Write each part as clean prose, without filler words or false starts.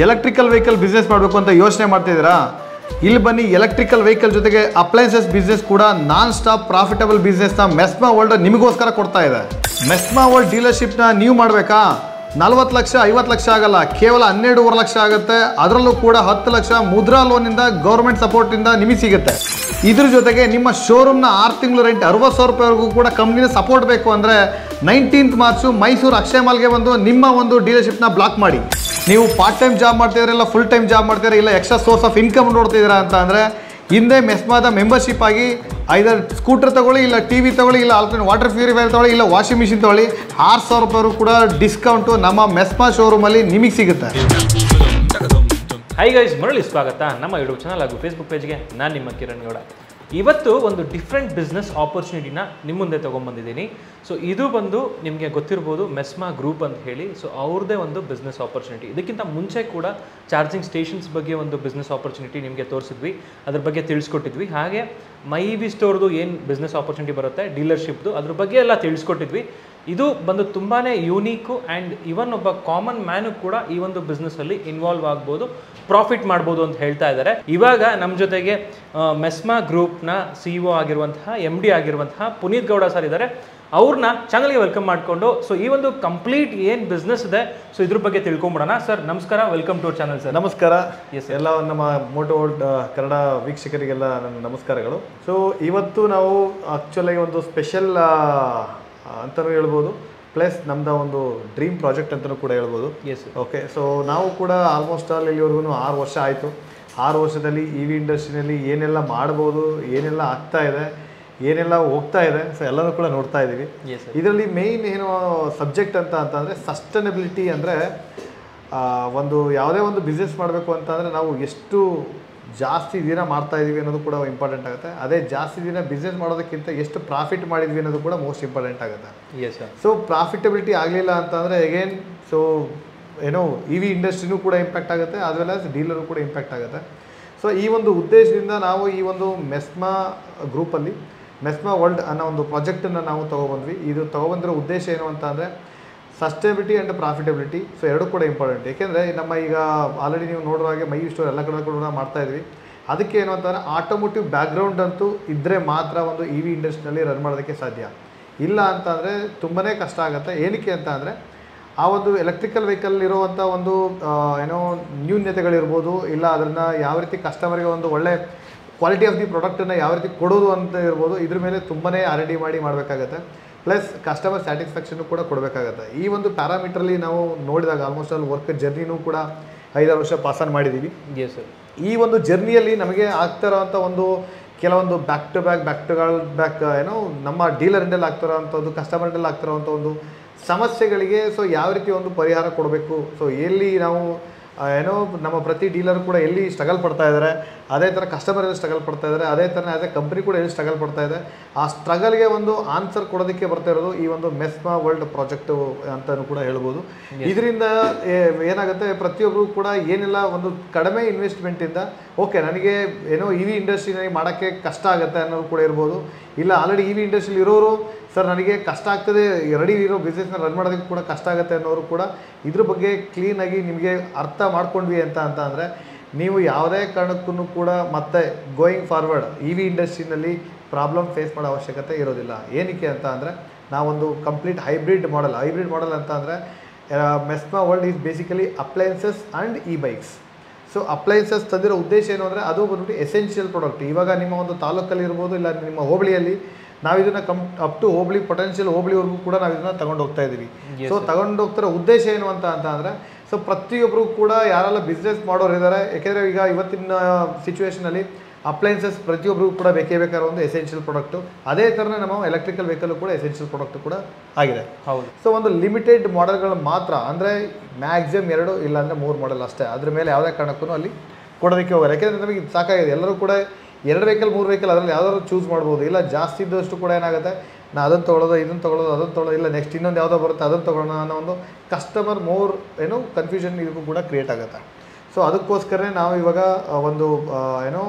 Electrical vehicle business ಮಾಡಬೇಕು ಅಂತ ಯೋಚನೆ ಮಾಡ್ತಿದ್ದೀರಾ? ಇಲ್ಲಿ ಬನ್ನಿ, ಎಲೆಕ್ಟ್ರಿಕಲ್ ವೆಹಿಕಲ್ ಜೊತೆಗೆ ಅಪ್ಲೈನ್ಸಸ್ ಬಿಸ್ನೆಸ್ ಕೂಡ ನಾನ್ ಸ್ಟಾಪ್ ಪ್ರಾಫಿಟಬಲ್ ಬಿಸ್ನೆಸ್ನ ಮೆಸ್ಮಾ ವರ್ಲ್ಡ್ ನಿಮಗೋಸ್ಕರ ಕೊಡ್ತಾ ಇದೆ. ಮೆಸ್ಮಾ ವರ್ಲ್ಡ್ ಡೀಲರ್ಶಿಪ್ನ ನೀವು ಮಾಡಬೇಕಾ? 40 ಲಕ್ಷ 50 ಲಕ್ಷ ಆಗಲ್ಲ, ಕೇವಲ 12.5 ಲಕ್ಷ ಆಗುತ್ತೆ. ಅದರಲ್ಲೂ ಕೂಡ 10 ಲಕ್ಷ ಮುದ್ರಾ ಲೋನಿಂದ ಗೌರ್ಮೆಂಟ್ ಸಪೋರ್ಟಿಂದ ನಿಮಗೆ ಸಿಗುತ್ತೆ. ಇದ್ರ ಜೊತೆಗೆ ನಿಮ್ಮ ಶೋರೂಮ್ನ 6 ತಿಂಗಳು ರೆಂಟ್ 60,000 ರೂಪಾಯಿವರೆಗೂ ಕೂಡ ಕಂಪ್ನಿನ ಸಪೋರ್ಟ್ ಬೇಕು ಅಂದರೆ 19th ಮಾರ್ಚು ಮೈಸೂರು ಅಕ್ಷಯ ಮಾಲ್ಗೆ ಬಂದು ನಿಮ್ಮ ಒಂದು ಡೀಲರ್ಶಿಪ್ನ ಬ್ಲಾಕ್ ಮಾಡಿ. ನೀವು ಪಾರ್ಟ್ ಟೈಮ್ ಜಾಬ್ ಮಾಡ್ತಿದ್ದೀರಾ, ಇಲ್ಲ ಫುಲ್ ಟೈಮ್ ಜಾಬ್ ಮಾಡ್ತೀರಾ, ಇಲ್ಲ ಎಕ್ಸ್ಟ್ರಾ ಸೋರ್ಸ್ ಆಫ್ ಇನ್ಕಮ್ ನೋಡ್ತಿದ್ದೀರಾ ಅಂತ ಅಂದರೆ ಹಿಂದೆ ಮೆಸ್ಮಾದ ಮೆಂಬರ್ಶಿಪ್ ಆಗಿ ಐದರ್ ಸ್ಕೂಟರ್ ತಗೊಳ್ಳಿ, ಇಲ್ಲ ಟಿ.ವಿ ತಗೊಳ್ಳಿ, ಇಲ್ಲ ಆಲ್ಟರ್ನೇಟ್ ವಾಟರ್ ಪ್ಯೂರಿಫೈಯರ್ ತಗೊಳ್ಳಿ, ಇಲ್ಲ ವಾಷಿಂಗ್ ಮಿಷಿನ್ ತಗೊಳ್ಳಿ. 6,000 ರೂಪಾಯಿ ಕೂಡ ಡಿಸ್ಕೌಂಟು ನಮ್ಮ ಮೆಸ್ಮಾ ಶೋರೂಮಲ್ಲಿ ನಿಮಗೆ ಸಿಗುತ್ತೆ. ಹೈ ಗೈಸ್, ಮರಳಿ ಸ್ವಾಗತ ನಮ್ಮ ಯೂಟ್ಯೂಬ್ ಚಾನಲ್ ಹಾಗೂ ಫೇಸ್ಬುಕ್ ಪೇಜ್ಗೆ. ನಾನು ನಿಮ್ಮ ಕಿರಣ್ ಗೌಡ. ಇವತ್ತು ಒಂದು ಡಿಫ್ರೆಂಟ್ ಬಿಸ್ನೆಸ್ ಆಪರ್ಚುನಿಟಿನ ನಿಮ್ಮ ಮುಂದೆ ತೊಗೊಂಬಂದಿದ್ದೀನಿ. ಸೊ ಇದು ಬಂದು ನಿಮಗೆ ಗೊತ್ತಿರ್ಬೋದು, ಮೆಸ್ಮಾ ಗ್ರೂಪ್ ಅಂತ ಹೇಳಿ. ಸೊ ಅವ್ರದ್ದೇ ಒಂದು ಬಿಸ್ನೆಸ್ ಆಪರ್ಚುನಿಟಿ. ಇದಕ್ಕಿಂತ ಮುಂಚೆ ಕೂಡ ಚಾರ್ಜಿಂಗ್ ಸ್ಟೇಷನ್ಸ್ ಬಗ್ಗೆ ಒಂದು ಬಿಸ್ನೆಸ್ ಆಪರ್ಚುನಿಟಿ ನಿಮಗೆ ತೋರಿಸಿದ್ವಿ, ಅದ್ರ ಬಗ್ಗೆ ತಿಳಿಸ್ಕೊಟ್ಟಿದ್ವಿ. ಹಾಗೆ ಮೈ.ವಿ ಸ್ಟೋರ್ದು ಏನು ಬಿಸ್ನೆಸ್ ಆಪರ್ಚುನಿಟಿ ಬರುತ್ತೆ ಡೀಲರ್ಶಿಪ್ದು, ಅದ್ರ ಬಗ್ಗೆ ಎಲ್ಲ ತಿಳಿಸ್ಕೊಟ್ಟಿದ್ವಿ. ಇದು ಬಂದು ತುಂಬಾ ಯೂನೀಕು ಆ್ಯಂಡ್ ಇವನ್ ಒಬ್ಬ ಕಾಮನ್ ಮ್ಯಾನು ಕೂಡ ಈ ಒಂದು ಬಿಸ್ನೆಸ್ಸಲ್ಲಿ ಇನ್ವಾಲ್ವ್ ಆಗ್ಬೋದು, ಪ್ರಾಫಿಟ್ ಮಾಡ್ಬೋದು ಅಂತ ಹೇಳ್ತಾ ಇದ್ದಾರೆ. ಇವಾಗ ನಮ್ಮ ಜೊತೆಗೆ ಮೆಸ್ಮಾ ಗ್ರೂಪ್ನ CEO ಆಗಿರುವಂತಹ MD ಆಗಿರುವಂತಹ ಪುನೀತ್ ಗೌಡ ಸರ್ ಇದ್ದಾರೆ. ಅವ್ರನ್ನ ಚಾನಲ್ಗೆ ವೆಲ್ಕಮ್ ಮಾಡಿಕೊಂಡು ಸೊ ಈ ಒಂದು ಕಂಪ್ಲೀಟ್ ಏನು ಬಿಸ್ನೆಸ್ ಇದೆ ಸೊ ಇದ್ರ ಬಗ್ಗೆ ತಿಳ್ಕೊಂಬಿಡೋಣ. ಸರ್ ನಮಸ್ಕಾರ, welcome to our channel. Sir ನಮಸ್ಕಾರ. ಎಲ್ಲ ನಮ್ಮ ಮೋಟೋ ವರ್ಲ್ಡ್ ಕನ್ನಡ ವೀಕ್ಷಕರಿಗೆಲ್ಲ ನನ್ನ ನಮಸ್ಕಾರಗಳು. ಸೊ ಇವತ್ತು ನಾವು ಆ್ಯಕ್ಚುಲಾಗಿ ಒಂದು ಸ್ಪೆಷಲ್ ಅಂತಲೂ ಹೇಳ್ಬೋದು, ಪ್ಲಸ್ ನಮ್ಮದು ಒಂದು ಡ್ರೀಮ್ ಪ್ರಾಜೆಕ್ಟ್ ಅಂತಲೂ ಕೂಡ ಹೇಳ್ಬೋದು. ಓಕೆ, ಸೊ ನಾವು ಕೂಡ ಆಲ್ಮೋಸ್ಟ್ ಆಲ್ ಇಲ್ಲಿವರೆಗೂ 6 ವರ್ಷ ಆಯಿತು. 6 ವರ್ಷದಲ್ಲಿ EV ಇಂಡಸ್ಟ್ರಿನಲ್ಲಿ ಏನೆಲ್ಲ ಮಾಡ್ಬೋದು, ಏನೆಲ್ಲ ಆಗ್ತಾ ಇದೆ, ಏನೆಲ್ಲ ಹೋಗ್ತಾ ಇದೆ, ಸೊ ಎಲ್ಲನೂ ಕೂಡ ನೋಡ್ತಾ ಇದ್ದೀವಿ. ಇದರಲ್ಲಿ ಮೇಯ್ನ್ ಏನು ಸಬ್ಜೆಕ್ಟ್ ಅಂತಂದರೆ ಸಸ್ಟೈನಬಿಲಿಟಿ. ಅಂದರೆ ಒಂದು ಯಾವುದೇ ಒಂದು ಬಿಸ್ನೆಸ್ ಮಾಡಬೇಕು ಅಂತಂದರೆ ನಾವು ಎಷ್ಟು ಜಾಸ್ತಿ ದಿನ ಮಾಡ್ತಾ ಇದ್ದೀವಿ ಅನ್ನೋದು ಕೂಡ ಇಂಪಾರ್ಟೆಂಟ್ ಆಗುತ್ತೆ. ಅದೇ ಜಾಸ್ತಿ ದಿನ ಬಿಸ್ನೆಸ್ ಮಾಡೋದಕ್ಕಿಂತ ಎಷ್ಟು ಪ್ರಾಫಿಟ್ ಮಾಡಿದ್ವಿ ಅನ್ನೋದು ಕೂಡ ಮೋಸ್ಟ್ ಇಂಪಾರ್ಟೆಂಟ್ ಆಗುತ್ತೆ. ಸೊ ಪ್ರಾಫಿಟಬಿಲಿಟಿ ಆಗಲಿಲ್ಲ ಅಂತಂದರೆ ಅಗೇನ್ ಸೊ ಏನೋ EV ಇಂಡಸ್ಟ್ರಿನೂ ಕೂಡ ಇಂಪ್ಯಾಕ್ಟ್ ಆಗುತ್ತೆ, ಆಸ್ ವೆಲ್ ಆಸ್ ಡೀಲರು ಕೂಡ ಇಂಪ್ಯಾಕ್ಟ್ ಆಗುತ್ತೆ. ಸೊ ಈ ಒಂದು ಉದ್ದೇಶದಿಂದ ನಾವು ಈ ಒಂದು ಮೆಸ್ಮಾ ಗ್ರೂಪಲ್ಲಿ ಮೆಸ್ಮಾ ವರ್ಲ್ಡ್ ಅನ್ನೋ ಒಂದು ಪ್ರಾಜೆಕ್ಟನ್ನು ನಾವು ತೊಗೊಬಂದ್ವಿ. ಇದು ತೊಗೊಬಂದಿರೋ ಉದ್ದೇಶ ಏನು ಅಂತ ಅಂದರೆ ಸಸ್ಟೈನಬಿಲಿಟಿ ಆ್ಯಂಡ್ ಪ್ರಾಫಿಟಬಿಲಿಟಿ. ಸೊ ಎರಡೂ ಕೂಡ ಇಂಪಾರ್ಟೆಂಟ್. ಏಕೆಂದರೆ ನಮ್ಮ ಈಗ ಆಲ್ರೆಡಿ ನೀವು ನೋಡುವ ಹಾಗೆ ಮೈ ಸ್ಟೋರ್ ಎಲ್ಲ ಕಡೆ ಕೂಡ ಮಾಡ್ತಾಯಿದ್ವಿ. ಅದಕ್ಕೆ ಏನು ಅಂತಂದರೆ ಆಟೋಮೋಟಿವ್ ಬ್ಯಾಕ್ಗ್ರೌಂಡ್ ಅಂತೂ ಇದ್ದರೆ ಮಾತ್ರ ಒಂದು EV ಇಂಡಸ್ಟ್ರಿನಲ್ಲಿ ರನ್ ಮಾಡೋದಕ್ಕೆ ಸಾಧ್ಯ. ಇಲ್ಲ ಅಂತಂದರೆ ತುಂಬಾ ಕಷ್ಟ ಆಗುತ್ತೆ. ಏನಕ್ಕೆ ಅಂತ ಅಂದರೆ ಆ ಒಂದು ಎಲೆಕ್ಟ್ರಿಕಲ್ ವೆಹಿಕಲ್ ಇರುವಂಥ ಒಂದು ಏನೋ ನ್ಯೂನ್ಯತೆಗಳಿರ್ಬೋದು, ಇಲ್ಲ ಅದನ್ನು ಯಾವ ರೀತಿ ಕಸ್ಟಮರ್ಗೆ ಒಂದು ಒಳ್ಳೆ ಕ್ವಾಲಿಟಿ ಆಫ್ ದಿ ಪ್ರಾಡಕ್ಟನ್ನು ಯಾವ ರೀತಿ ಕೊಡೋದು ಅಂತ ಇರ್ಬೋದು, ಇದ್ರ ಮೇಲೆ ತುಂಬಾ R&D ಮಾಡಿ ಮಾಡಬೇಕಾಗತ್ತೆ. ಪ್ಲಸ್ ಕಸ್ಟಮರ್ ಸ್ಯಾಟಿಸ್ಫ್ಯಾಕ್ಷನ್ನು ಕೂಡ ಕೊಡಬೇಕಾಗತ್ತೆ. ಈ ಒಂದು ಪ್ಯಾರಾಮೀಟ್ರಲ್ಲಿ ನಾವು ನೋಡಿದಾಗ ಆಲ್ಮೋಸ್ಟ್ ಆಲ್ ವರ್ಕ್ ಜರ್ನಿನೂ ಕೂಡ 5-6 ವರ್ಷ ಪಾಸ್ ಆನ್ ಮಾಡಿದ್ದೀವಿ. ಈ ಒಂದು ಜರ್ನಿಯಲ್ಲಿ ನಮಗೆ ಆಗ್ತಾ ಇರೋವಂಥ ಒಂದು ಕೆಲವೊಂದು ಬ್ಯಾಕ್ ಟು ಬ್ಯಾಕ್ ಏನೋ ನಮ್ಮ ಡೀಲರಿಂಡಲ್ಲಿ ಆಗ್ತಿರೋವಂಥದ್ದು, ಕಸ್ಟಮರ್ಡಲ್ಲಿ ಆಗ್ತಿರೋವಂಥ ಒಂದು ಸಮಸ್ಯೆಗಳಿಗೆ ಸೊ ಯಾವ ರೀತಿ ಒಂದು ಪರಿಹಾರ ಕೊಡಬೇಕು, ಸೊ ಎಲ್ಲಿ ನಾವು ಏನೋ ನಮ್ಮ ಪ್ರತಿ ಡೀಲರ್ ಕೂಡ ಎಲ್ಲಿ ಸ್ಟ್ರಗಲ್ ಪಡ್ತಾ ಇದ್ದಾರೆ, ಅದೇ ಥರ ಕಸ್ಟಮರ್ ಎಲ್ಲಿ ಸ್ಟ್ರಗಲ್ ಪಡ್ತಾ ಇದ್ದಾರೆ, ಅದೇ ಥರ ಆ್ಯಸ್ ಎ ಕಂಪ್ನಿ ಕೂಡ ಎಲ್ಲಿ ಸ್ಟ್ರಗಲ್ ಪಡ್ತಾ ಇದೆ, ಆ ಸ್ಟ್ರಗಲ್ಗೆ ಒಂದು ಆನ್ಸರ್ ಕೊಡೋದಕ್ಕೆ ಬರ್ತಾ ಇರೋದು ಈ ಒಂದು ಮೆಸ್ಮಾ ವರ್ಲ್ಡ್ ಪ್ರಾಜೆಕ್ಟು ಅಂತಲೂ ಕೂಡ ಹೇಳ್ಬೋದು. ಇದರಿಂದ ಏನಾಗುತ್ತೆ, ಪ್ರತಿಯೊಬ್ಬರು ಕೂಡ ಏನೆಲ್ಲ ಒಂದು ಕಡಿಮೆ ಇನ್ವೆಸ್ಟ್ಮೆಂಟಿಂದ ಓಕೆ ನನಗೆ ಏನೋ EV ಇಂಡಸ್ಟ್ರಿನಲ್ಲಿ ಮಾಡೋಕ್ಕೆ ಕಷ್ಟ ಆಗುತ್ತೆ ಅನ್ನೋದು ಕೂಡ ಇರ್ಬೋದು. ಇಲ್ಲ ಆಲ್ರೆಡಿ EV ಇಂಡಸ್ಟ್ರಿಲಿ ಇರೋರು ಸರ್ ನನಗೆ ಕಷ್ಟ ಆಗ್ತದೆ, ರೆಡಿ ಇರೋ ಬಿಸ್ನೆಸ್ನ ರನ್ ಮಾಡೋದಕ್ಕೆ ಕೂಡ ಕಷ್ಟ ಆಗುತ್ತೆ ಅನ್ನೋರು ಕೂಡ ಇದ್ರ ಬಗ್ಗೆ ಕ್ಲೀನಾಗಿ ನಿಮಗೆ ಅರ್ಥ ಮಾಡ್ಕೊಂಡ್ವಿ ಅಂತ ಅಂದರೆ ನೀವು ಯಾವುದೇ ಕಾರಣಕ್ಕೂ ಕೂಡ ಮತ್ತೆ ಗೋಯಿಂಗ್ ಫಾರ್ವರ್ಡ್ EV ಇಂಡಸ್ಟ್ರಿನಲ್ಲಿ ಪ್ರಾಬ್ಲಮ್ ಫೇಸ್ ಮಾಡೋ ಅವಶ್ಯಕತೆ ಇರೋದಿಲ್ಲ. ಏನಕ್ಕೆ ಅಂತ ಅಂದರೆ ನಾವೊಂದು ಕಂಪ್ಲೀಟ್ ಹೈಬ್ರಿಡ್ ಮಾಡೆಲ್ ಅಂತ ಅಂದರೆ ಮೆಸ್ಮಾ world is basically appliances and e bikes. So appliances ತಂದಿರೋ ಉದ್ದೇಶ ಏನು ಅಂದರೆ ಅದು ಬಂದ್ಬಿಟ್ಟು ಎಸೆನ್ಷಿಯಲ್ ಪ್ರಾಡಕ್ಟ್. ಇವಾಗ ನಿಮ್ಮ ಒಂದು ತಾಲೂಕಲ್ಲಿ ಇರ್ಬೋದು, ಇಲ್ಲ ನಿಮ್ಮ ಹೋಬಳಿಯಲ್ಲಿ ನಾವು ಇದನ್ನು ಅಪ್ ಟು ಹೋಬಳಿ ಪೊಟೆನ್ಷಿಯಲ್ ಹೋಬಳಿವರೆಗೂ ಕೂಡ ನಾವು ಇದನ್ನು ತಗೊಂಡು ಹೋಗ್ತಾ ಇದ್ದೀವಿ. ಸೊ ತಗೊಂಡು ಹೋಗ್ತಿರೋ ಉದ್ದೇಶ ಏನು ಅಂತ ಅಂದರೆ ಸೊ ಪ್ರತಿಯೊಬ್ಬರು ಕೂಡ ಯಾರೆಲ್ಲ ಬಿಸ್ನೆಸ್ ಮಾಡೋರು ಇದ್ದಾರೆ, ಯಾಕೆಂದರೆ ಈಗ ಇವತ್ತಿನ ಸಿಚುವೇಷನಲ್ಲಿ ಅಪ್ಲೈನ್ಸಸ್ ಪ್ರತಿಯೊಬ್ಬರಿಗೂ ಕೂಡ ಬೇಕಾದ ಒಂದು ಎಸೆನ್ಷಿಯಲ್ ಪ್ರಾಡಕ್ಟು. ಅದೇ ಥರನೇ ನಮ್ಮ ಎಲೆಕ್ಟ್ರಿಕಲ್ ವೆಹಿಕಲ್ ಕೂಡ ಎಸೆನ್ಷಿಯಲ್ ಪ್ರಾಡಕ್ಟ್ ಕೂಡ ಆಗಿದೆ. ಹೌದು. ಸೊ ಒಂದು ಲಿಮಿಟೆಡ್ ಮಾಡೆಲ್ಗಳು ಮಾತ್ರ, ಅಂದರೆ ಮ್ಯಾಕ್ಸಿಮಮ್ 2 ಇಲ್ಲಾಂದರೆ 3 ಮಾಡೆಲ್ ಅಷ್ಟೇ, ಅದ್ರ ಮೇಲೆ ಯಾವುದೇ ಕಾರಣಕ್ಕೂ ಅಲ್ಲಿ ಕೊಡೋದಕ್ಕೆ ಹೋಗಲ್ಲ. ಯಾಕೆಂದರೆ ನಮಗೆ ಸಾಕಾಗಿದೆ. ಎಲ್ಲರೂ ಕೂಡ 2 ವೆಹಿಕಲ್ 3 ವೆಹಿಕಲ್ ಅದರಲ್ಲಿ ಯಾವ್ದಾದ್ರು ಚೂಸ್ ಮಾಡ್ಬೋದು. ಇಲ್ಲ ಜಾಸ್ತಿ ಇದ್ದಷ್ಟು ಕೂಡ ಏನಾಗುತ್ತೆ, ಅದನ್ನು ತೊಗೊಳ್ಳೋದು ಇದನ್ನು ತೊಗೊಳ್ಳೋದು ಇಲ್ಲ ನೆಕ್ಸ್ಟ್ ಇನ್ನೊಂದು ಯಾವುದೋ ಬರುತ್ತೆ ಅದನ್ನು ತೊಗೊಳ್ಳೋಣ ಅನ್ನೋ ಒಂದು ಕಸ್ಟಮರ್ ಏನೋ ಕನ್ಫ್ಯೂಷನ್ ಇದಕ್ಕೂ ಕೂಡ ಕ್ರಿಯೇಟ್ ಆಗುತ್ತೆ. ಸೊ ಅದಕ್ಕೋಸ್ಕರನೇ ನಾವು ಇವಾಗ ಒಂದು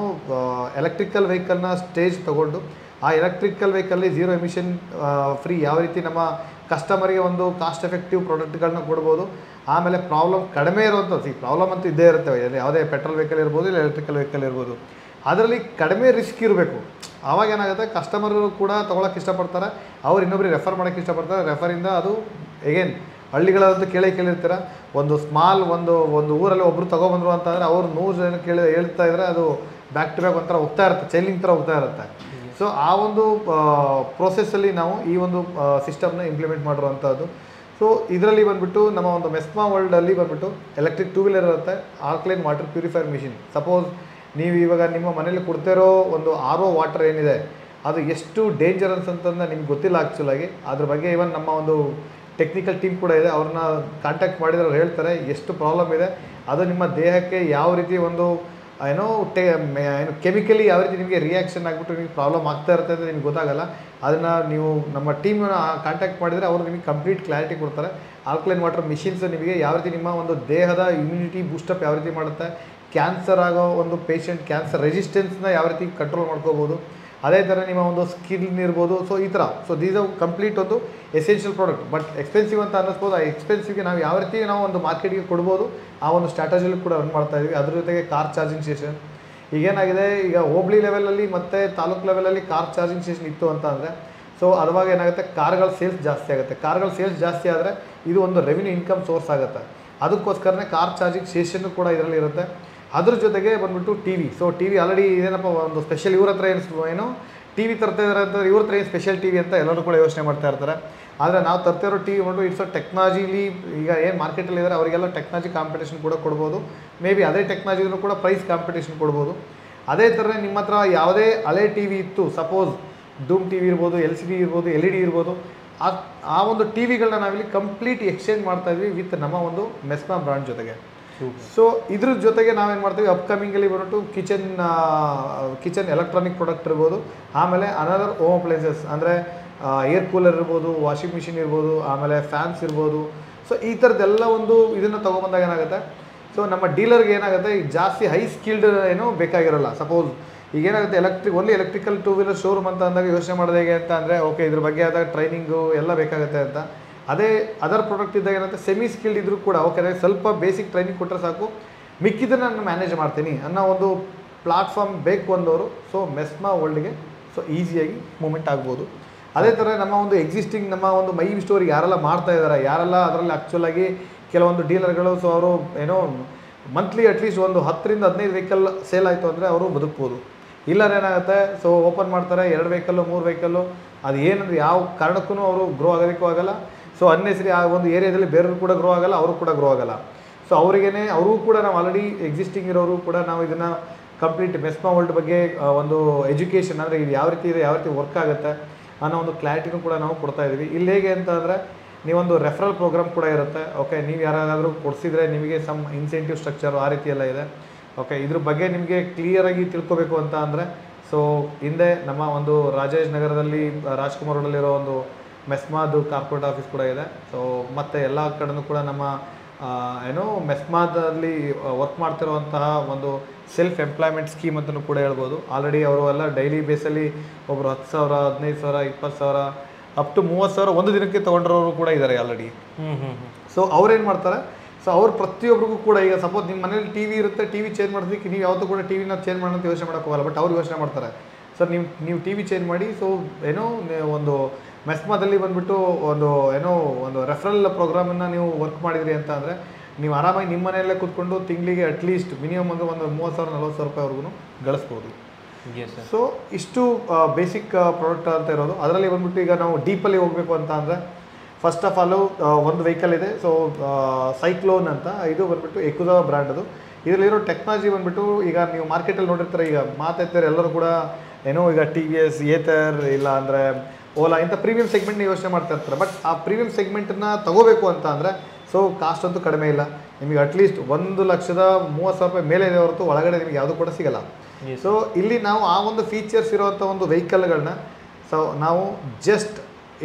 ಎಲೆಕ್ಟ್ರಿಕಲ್ ವೆಹಿಕಲ್ನ ಸ್ಟೇಜ್ ತೊಗೊಂಡು ಆ ಎಲೆಕ್ಟ್ರಿಕಲ್ ವೆಹಿಕಲ್ಲಿ 0 ಎಮಿಷನ್ ಫ್ರೀ ಯಾವ ರೀತಿ ನಮ್ಮ ಕಸ್ಟಮರ್ಗೆ ಒಂದು ಕಾಸ್ಟ್ ಎಫೆಕ್ಟಿವ್ ಪ್ರಾಡಕ್ಟ್ಗಳನ್ನ ಕೊಡ್ಬೋದು, ಆಮೇಲೆ ಪ್ರಾಬ್ಲಮ್ ಕಡಿಮೆ ಇರುವಂಥದ್ದು. ಪ್ರಾಬ್ಲಮ್ ಅಂತೂ ಇದ್ದೇ ಇರುತ್ತೆ, ಯಾವುದೇ ಪೆಟ್ರೋಲ್ ವೆಹಿಕಲ್ ಇರ್ಬೋದು, ಇಲ್ಲ ಎಲೆಕ್ಟ್ರಿಕಲ್ ವೆಹಿಕಲ್ ಇರ್ಬೋದು. ಅದರಲ್ಲಿ ಕಡಿಮೆ ರಿಸ್ಕ್ ಇರಬೇಕು. ಆವಾಗ ಏನಾಗುತ್ತೆ, ಕಸ್ಟಮರು ಕೂಡ ತೊಗೊಳಕ್ಕೆ ಇಷ್ಟಪಡ್ತಾರೆ, ಅವ್ರು ಇನ್ನೊಬ್ರಿಗೆ ರೆಫರ್ ಮಾಡೋಕ್ಕೆ ಇಷ್ಟಪಡ್ತಾರೆ. ರೆಫರಿಂದ ಅದು ಎಗೇನ್ ಹಳ್ಳಿಗಳಂತೂ ಕೇಳಿರ್ತೀರ, ಒಂದು ಸ್ಮಾಲ್ ಒಂದು ಊರಲ್ಲಿ ಒಬ್ಬರು ತೊಗೊಬಂದರು ಅಂತಂದರೆ ಅವ್ರು 100 ಜನ ಹೇಳ್ತಾ ಇದ್ರೆ ಅದು ಬ್ಯಾಕ್ ಟು ಬ್ಯಾಕ್ ಒಂಥರ ಹೋಗ್ತಾ ಇರುತ್ತೆ, ಚೈನಿಂಗ್ ಥರ ಹೋಗ್ತಾ ಇರುತ್ತೆ. ಸೊ ಆ ಒಂದು ಪ್ರೋಸೆಸ್ಸಲ್ಲಿ ನಾವು ಈ ಒಂದು ಸಿಸ್ಟಮ್ನ ಇಂಪ್ಲಿಮೆಂಟ್ ಮಾಡಿರುವಂಥದ್ದು. ಸೊ ಇದರಲ್ಲಿ ಬಂದುಬಿಟ್ಟು ನಮ್ಮ ಒಂದು ಮೆಸ್ಮಾ ವರ್ಲ್ಡಲ್ಲಿ ಬಂದುಬಿಟ್ಟು ಎಲೆಕ್ಟ್ರಿಕ್ 2 ವೀಲರ್ ಇರುತ್ತೆ, alkaline water purifier machine. Suppose ನೀವು ಇವಾಗ ನಿಮ್ಮ ಮನೇಲಿ ಕೊಡ್ತಿರೋ ಒಂದು RO ವಾಟರ್ ಏನಿದೆ ಅದು ಎಷ್ಟು ಡೇಂಜರಸ್ ಅಂತಂದು ನಿಮ್ಗೆ ಗೊತ್ತಿಲ್ಲ ಆ್ಯಕ್ಚುಲಾಗಿ. ಅದ್ರ ಬಗ್ಗೆ ಇವನ್ ನಮ್ಮ ಒಂದು ಟೆಕ್ನಿಕಲ್ ಟೀಮ್ ಕೂಡ ಇದೆ, ಅವ್ರನ್ನ ಕಾಂಟ್ಯಾಕ್ಟ್ ಮಾಡಿದ್ರೆ ಅವ್ರು ಹೇಳ್ತಾರೆ ಎಷ್ಟು ಪ್ರಾಬ್ಲಮ್ ಇದೆ, ಅದು ನಿಮ್ಮ ದೇಹಕ್ಕೆ ಯಾವ ರೀತಿ ಒಂದು ಏನೋ ಕೆಮಿಕಲಿ ಯಾವ ರೀತಿ ನಿಮಗೆ ರಿಯಾಕ್ಷನ್ ಆಗಿಬಿಟ್ಟು ನಿಮಗೆ ಪ್ರಾಬ್ಲಮ್ ಆಗ್ತಾ ಇರುತ್ತೆ ಅಂತ ನಿಮ್ಗೆ ಗೊತ್ತಾಗಲ್ಲ. ಅದನ್ನು ನೀವು ನಮ್ಮ ಟೀಮನ್ನ ಕಾಂಟ್ಯಾಕ್ಟ್ ಮಾಡಿದರೆ ಅವರು ನಿಮಗೆ ಕಂಪ್ಲೀಟ್ ಕ್ಲಾರಿಟಿ ಕೊಡ್ತಾರೆ. ಆಲ್ಕಲೈನ್ ವಾಟರ್ ಮಿಷಿನ್ಸ್ ನಿಮಗೆ ಯಾವ ರೀತಿ ನಿಮ್ಮ ಒಂದು ದೇಹದ ಇಮ್ಯುನಿಟಿ ಬೂಸ್ಟಪ್ ಯಾವ ರೀತಿ ಮಾಡುತ್ತೆ, ಕ್ಯಾನ್ಸರ್ ಆಗೋ ಒಂದು ಪೇಷಂಟ್ ಕ್ಯಾನ್ಸರ್ ರೆಸಿಸ್ಟೆನ್ಸ್ನ ಯಾವ ರೀತಿ ಕಂಟ್ರೋಲ್ ಮಾಡ್ಕೋಬೋದು, ಅದೇ ಥರ ನಿಮ್ಮ ಒಂದು ಸ್ಕಿನ್ ಇರ್ಬೋದು. ಸೊ ಈ ಥರ ದೀಸ್ ಆರ್ ಕಂಪ್ಲೀಟ್ ಒಂದು ಎಸೆನ್ಷಿಯಲ್ ಪ್ರಾಡಕ್ಟ್. ಬಟ್ ಎಕ್ಸ್ಪೆನ್ಸಿವ್ ಅಂತ ಅನ್ನಿಸ್ಬೋದು. ಆ ಎಕ್ಸ್ಪೆನ್ಸಿವ್ಗೆ ನಾವು ಯಾವ ರೀತಿ ನಾವು ಒಂದು ಮಾರ್ಕೆಟಿಗೆ ಕೊಡ್ಬೋದು ಆ ಒಂದು ಸ್ಟ್ರಾಟಜಿಲಿ ಕೂಡ ರನ್ ಮಾಡ್ತಾ ಇದ್ವಿ. ಅದ್ರ ಜೊತೆಗೆ ಕಾರ್ ಚಾರ್ಜಿಂಗ್ ಸ್ಟೇಷನ್ ಈಗೇನಾಗಿದೆ, ಈಗ ಹೋಬಳಿ ಲೆವೆಲಲ್ಲಿ ಮತ್ತು ತಾಲೂಕು ಲೆವೆಲಲ್ಲಿ ಕಾರ್ ಚಾರ್ಜಿಂಗ್ ಸ್ಟೇಷನ್ ಇತ್ತು ಅಂತ ಅಂದರೆ ಸೊ ಅದುವಾಗ ಏನಾಗುತ್ತೆ, ಕಾರ್ಗಳ ಸೇಲ್ಸ್ ಜಾಸ್ತಿ ಆಗುತ್ತೆ. ಕಾರ್ಗಳ ಸೇಲ್ಸ್ ಜಾಸ್ತಿ ಆದರೆ ಇದು ಒಂದು ರೆವಿನ್ಯೂ ಇನ್ಕಮ್ ಸೋರ್ಸ್ ಆಗುತ್ತೆ. ಅದಕ್ಕೋಸ್ಕರನೇ ಕಾರ್ ಚಾರ್ಜಿಂಗ್ ಸ್ಟೇಷನ್ನು ಕೂಡ ಇದರಲ್ಲಿ ಇರುತ್ತೆ. ಅದ್ರ ಜೊತೆಗೆ ಬಂದುಬಿಟ್ಟು TV. ಸೊ TV ಆಲ್ರೆಡಿ ಇದೇನಪ್ಪ ಒಂದು ಸ್ಪೆಷಲ್ ಇವ್ರ ಹತ್ರ ಏನು TV ತರ್ತಾ ಇದ್ದಾರೆ ಅಂತಂದ್ರೆ ಇವ್ರ ಹತ್ರ ಏನು ಸ್ಪೆಷಲ್ TV ಅಂತ ಎಲ್ಲರೂ ಕೂಡ ಯೋಚನೆ ಮಾಡ್ತಾ ಇರ್ತಾರೆ. ಆದರೆ ನಾವು ತರ್ತಿರೋ TV ಬಂದು ಇಟ್ಸ್ ಟೆಕ್ನಾಲಜಿಲಿ ಈಗ ಏನು ಮಾರ್ಕೆಟಲ್ಲಿ ಇದ್ದಾರೆ ಅವರಿಗೆಲ್ಲ ಟೆಕ್ನಾಲಜಿ ಕಾಂಪಿಟೇಷನ್ ಕೂಡ ಕೊಡ್ಬೋದು. ಮೇ ಬಿ ಅದೇ ಟೆಕ್ನಾಲಜಿನೂ ಕೂಡ ಪ್ರೈಸ್ ಕಾಂಪಿಟೇಷನ್ ಕೊಡ್ಬೋದು. ಅದೇ ಥರ ನಿಮ್ಮ ಹತ್ರ ಯಾವುದೇ ಹಳೆ TV ಇತ್ತು, ಸಪೋಸ್ ಡೂಮ್ TV ಇರ್ಬೋದು, LCD ಇರ್ಬೋದು, LED ಇರ್ಬೋದು, ಆ ಒಂದು TVಗಳನ್ನ ನಾವಿಲ್ಲಿ ಕಂಪ್ಲೀಟ್ ಎಕ್ಸ್ಚೇಂಜ್ ಮಾಡ್ತಾ ಇದ್ವಿ ವಿತ್ ನಮ್ಮ ಒಂದು ಮೆಸ್ಮಾ ಬ್ರ್ಯಾಂಡ್ ಜೊತೆಗೆ. ಸೊ ಇದ್ರ ಜೊತೆಗೆ ನಾವೇನು ಮಾಡ್ತೀವಿ, ಅಪ್ಕಮಿಂಗಲ್ಲಿ ಬಂದ್ಬಿಟ್ಟು ಕಿಚನ್ ಎಲೆಕ್ಟ್ರಾನಿಕ್ ಪ್ರಾಡಕ್ಟ್ ಇರ್ಬೋದು, ಆಮೇಲೆ ಅನದರ್ ಹೋಮ್ ಅಪ್ಲೈನ್ಸಸ್ ಅಂದರೆ ಏರ್ ಕೂಲರ್ ಇರ್ಬೋದು, ವಾಷಿಂಗ್ ಮಿಷಿನ್ ಇರ್ಬೋದು, ಆಮೇಲೆ ಫ್ಯಾನ್ಸ್ ಇರ್ಬೋದು. ಸೊ ಈ ಥರದ್ದೆಲ್ಲ ಒಂದು ಇದನ್ನು ತೊಗೊಬಂದಾಗ ಏನಾಗುತ್ತೆ, ಸೊ ನಮ್ಮ ಡೀಲರ್ಗೆ ಏನಾಗುತ್ತೆ, ಈಗ ಜಾಸ್ತಿ ಹೈ ಸ್ಕಿಲ್ಡ್ ಏನೋ ಬೇಕಾಗಿರೋಲ್ಲ. ಸಪೋಸ್ ಈಗೇನಾಗುತ್ತೆ, ಓನ್ಲಿ ಎಲೆಕ್ಟ್ರಿಕಲ್ 2 ವೀಲರ್ ಶೋರೂಮ್ ಅಂತ ಅಂದಾಗ ಯೋಚನೆ ಮಾಡೋದು ಹೇಗೆ ಅಂತ ಅಂದರೆ ಓಕೆ ಇದ್ರ ಬಗ್ಗೆ ಆದಾಗ ಟ್ರೈನಿಂಗು ಎಲ್ಲ ಬೇಕಾಗುತ್ತೆ ಅಂತ. ಅದೇ ಅದರ್ ಪ್ರಾಡಕ್ಟ್ ಇದ್ದಾಗ ಏನಾಗುತ್ತೆ, ಸೆಮಿ ಸ್ಕಿಲ್ಡ್ ಇದ್ರೂ ಕೂಡ ಓಕೆ ಸ್ವಲ್ಪ ಬೇಸಿಕ್ ಟ್ರೈನಿಂಗ್ ಕೊಟ್ಟರೆ ಸಾಕು, ಮಿಕ್ಕಿದ್ದನ್ನು ನಾನು ಮ್ಯಾನೇಜ್ ಮಾಡ್ತೀನಿ ಅನ್ನೋ ಒಂದು ಪ್ಲಾಟ್ಫಾರ್ಮ್ ಬೇಕು ಅಂದವರು ಸೊ ಮೆಸ್ಮಾ ವರ್ಲ್ಡ್ಗೆ ಸೊ ಈಸಿಯಾಗಿ ಮೂಮೆಂಟ್ ಆಗ್ಬೋದು. ಅದೇ ಥರ ನಮ್ಮ ಒಂದು ಎಕ್ಸಿಸ್ಟಿಂಗ್ ನಮ್ಮ ಒಂದು ಮೈ ಸ್ಟೋರ್ ಯಾರೆಲ್ಲ ಮಾಡ್ತಾ ಇದ್ದಾರೆ, ಯಾರೆಲ್ಲ ಅದರಲ್ಲಿ ಆ್ಯಕ್ಚುಲಾಗಿ ಕೆಲವೊಂದು ಡೀಲರ್ಗಳು ಸೊ ಅವರು ಏನೋ ಮಂತ್ಲಿ ಅಟ್ಲೀಸ್ಟ್ ಒಂದು 10 ರಿಂದ 15 ವೆಹಿಕಲ್ ಸೇಲ್ ಆಯಿತು ಅಂದರೆ ಅವರು ಬದುಕ್ಬೋದು. ಇಲ್ಲರೇನಾಗುತ್ತೆ, ಸೊ ಓಪನ್ ಮಾಡ್ತಾರೆ 2 ವೆಹಿಕಲ್ಲು 3 ವೆಹಿಕಲ್ಲು, ಅದು ಏನಂದ್ರೆ ಯಾವ ಕಾರಣಕ್ಕೂ ಅವರು ಗ್ರೋ ಆಗೋದಕ್ಕೂ ಆಗಲ್ಲ. ಸೊ ಅನ್ನೆಸರಿ ಆ ಒಂದು ಏರಿಯಾದಲ್ಲಿ ಬೇರೆಯವರು ಕೂಡ ಗ್ರೋ ಆಗಲ್ಲ, ಅವರು ಕೂಡ ಗ್ರೋ ಆಗಲ್ಲ. ಸೊ ಅವರಿಗೇನೆ ಅವರು ಕೂಡ ನಾವು ಆಲ್ರೆಡಿ ಎಕ್ಸಿಸ್ಟಿಂಗ್ ಇರೋರು ಕೂಡ ನಾವು ಇದನ್ನು ಕಂಪ್ಲೀಟ್ ಮೆಸ್ಮಾ ವರ್ಲ್ಡ್ ಬಗ್ಗೆ ಒಂದು ಎಜುಕೇಷನ್ ಅಂದರೆ ಇದು ಯಾವ ರೀತಿ ಇದೆ, ಯಾವ ರೀತಿ ವರ್ಕ್ ಆಗುತ್ತೆ ಅನ್ನೋ ಒಂದು ಕ್ಲಾರಿಟಿನೂ ಕೂಡ ನಾವು ಕೊಡ್ತಾ ಇದ್ದೀವಿ. ಇಲ್ಲಿ ಹೇಗೆ ಅಂತ ಅಂದರೆ ನೀವೊಂದು ರೆಫರಲ್ ಪ್ರೋಗ್ರಾಮ್ ಕೂಡ ಇರುತ್ತೆ. ಓಕೆ, ನೀವು ಯಾರಾದರೂ ಕೊಡಿಸಿದ್ರೆ ನಿಮಗೆ ಸಮ್ ಇನ್ಸೆಂಟಿವ್ ಸ್ಟ್ರಕ್ಚರು ಆ ರೀತಿ ಎಲ್ಲ ಇದೆ. ಓಕೆ, ಇದ್ರ ಬಗ್ಗೆ ನಿಮಗೆ ಕ್ಲಿಯರಾಗಿ ತಿಳ್ಕೊಬೇಕು ಅಂತ ಅಂದರೆ ಸೊ ಹಿಂದೆ ನಮ್ಮ ಒಂದು ರಾಜೇಶ್ ನಗರದಲ್ಲಿ ರಾಜ್ಕುಮಾರ್ ರೋಡಲ್ಲಿರೋ ಒಂದು ಮೆಸ್ಮಾದು ಕಾರ್ಪೊರೇಟ್ ಆಫೀಸ್ ಕೂಡ ಇದೆ. ಸೊ ಮತ್ತು ಎಲ್ಲ ಕಡೆನೂ ಕೂಡ ನಮ್ಮ ಏನೋ ಮೆಸ್ಮಾದಲ್ಲಿ ವರ್ಕ್ ಮಾಡ್ತಿರುವಂತಹ ಒಂದು ಸೆಲ್ಫ್ ಎಂಪ್ಲಾಯ್ಮೆಂಟ್ ಸ್ಕೀಮ್ ಅಂತಲೂ ಕೂಡ ಹೇಳ್ಬೋದು. ಆಲ್ರೆಡಿ ಅವರು ಎಲ್ಲ ಡೈಲಿ ಬೇಸಲ್ಲಿ ಒಬ್ಬರು 10,000, 15,000, 20,000 ಅಪ್ ಟು 30,000 ಒಂದು ದಿನಕ್ಕೆ ತೊಗೊಂಡಿರೋರು ಕೂಡ ಇದ್ದಾರೆ ಆಲ್ರೆಡಿ. ಸೊ ಅವ್ರೇನು ಮಾಡ್ತಾರೆ, ಸೊ ಅವ್ರು ಪ್ರತಿಯೊಬ್ಬರಿಗೂ ಕೂಡ ಈಗ ಸಪೋಸ್ ನಿಮ್ಮ ಮನೇಲಿ TV ಇರುತ್ತೆ, TV ಚೇಂಜ್ ಮಾಡೋದಕ್ಕೆ ನೀವು ಯಾವತ್ತೂ ಕೂಡ TVನ ಚೇಂಜ್ ಮಾಡೋಂತ ಯೋಚನೆ ಮಾಡೋಕ್ಕೋಗಲ್ಲ. ಬಟ್ ಅವ್ರು ಯೋಚನೆ ಮಾಡ್ತಾರೆ, ಸರ್ ನೀವು TV ಚೇಂಜ್ ಮಾಡಿ. ಸೊ ಏನೋ ಒಂದು ಮೆಸ್ಮಾದಲ್ಲಿ ಬಂದುಬಿಟ್ಟು ಒಂದು ರೆಫರಲ್ ಪ್ರೋಗ್ರಾಮನ್ನು ನೀವು ವರ್ಕ್ ಮಾಡಿದ್ರಿ ಅಂತ ಅಂದರೆ ನೀವು ಆರಾಮಾಗಿ ನಿಮ್ಮ ಮನೆಯಲ್ಲೇ ಕೂತ್ಕೊಂಡು ತಿಂಗಳಿಗೆ ಅಟ್ಲೀಸ್ಟ್ ಮಿನಿಮಮ್ ಒಂದು 30,000 40,000 ರೂಪಾಯಿವರೆಗೂ ಗಳಿಸ್ಬೋದು. ಸೊ ಇಷ್ಟು ಬೇಸಿಕ್ ಪ್ರಾಡಕ್ಟ್ ಅಂತ ಇರೋದು. ಅದರಲ್ಲಿ ಬಂದ್ಬಿಟ್ಟು ಈಗ ನಾವು ಡೀಪಲ್ಲಿ ಹೋಗಬೇಕು ಅಂತ ಅಂದರೆ ಫಸ್ಟ್ ಆಫ್ ಆಲು ಒಂದು ವೆಹಿಕಲ್ ಇದೆ. ಸೊ ಸೈಕ್ಲೋನ್ ಅಂತ, ಇದು ಬಂದುಬಿಟ್ಟು ಎಕುಜಾ ಬ್ರ್ಯಾಂಡದು. ಇದರಲ್ಲಿರೋ ಟೆಕ್ನಾಲಜಿ ಬಂದುಬಿಟ್ಟು ಈಗ ನೀವು ಮಾರ್ಕೆಟಲ್ಲಿ ನೋಡಿರ್ತಾರೆ, ಈಗ ಮಾತಾಡ್ತಾರೆ ಎಲ್ಲರೂ ಕೂಡ ಏನೋ ಈಗ TVS, ಏತರ್ ಇಲ್ಲ ಅಂದರೆ ಓಲಾ ಇಂಥ ಪ್ರೀಮಿಯಂ ಸೆಗ್ಮೆಂಟ್ನ ಯೋಚನೆ ಮಾಡ್ತಾ ಇರ್ತಾರೆ. ಬಟ್ ಆ ಪ್ರೀಮಿಯಂ ಸೆಗ್ಮೆಂಟನ್ನು ತಗೋಬೇಕು ಅಂತ ಅಂದರೆ ಸೊ ಕಾಸ್ಟ್ ಅಂತೂ ಕಡಿಮೆ ಇಲ್ಲ. ನಿಮಗೆ ಅಟ್ಲೀಸ್ಟ್ 1,30,000 ರೂಪಾಯಿ ಮೇಲೆ ಇದೆ ಹೊರತು ಒಳಗಡೆ ನಿಮಗೆ ಯಾವುದೂ ಕೂಡ ಸಿಗಲ್ಲ. ಸೊ ಇಲ್ಲಿ ನಾವು ಆ ಒಂದು ಫೀಚರ್ಸ್ ಇರೋವಂಥ ಒಂದು ವೆಹಿಕಲ್ಗಳನ್ನ ಸೊ ನಾವು ಜಸ್ಟ್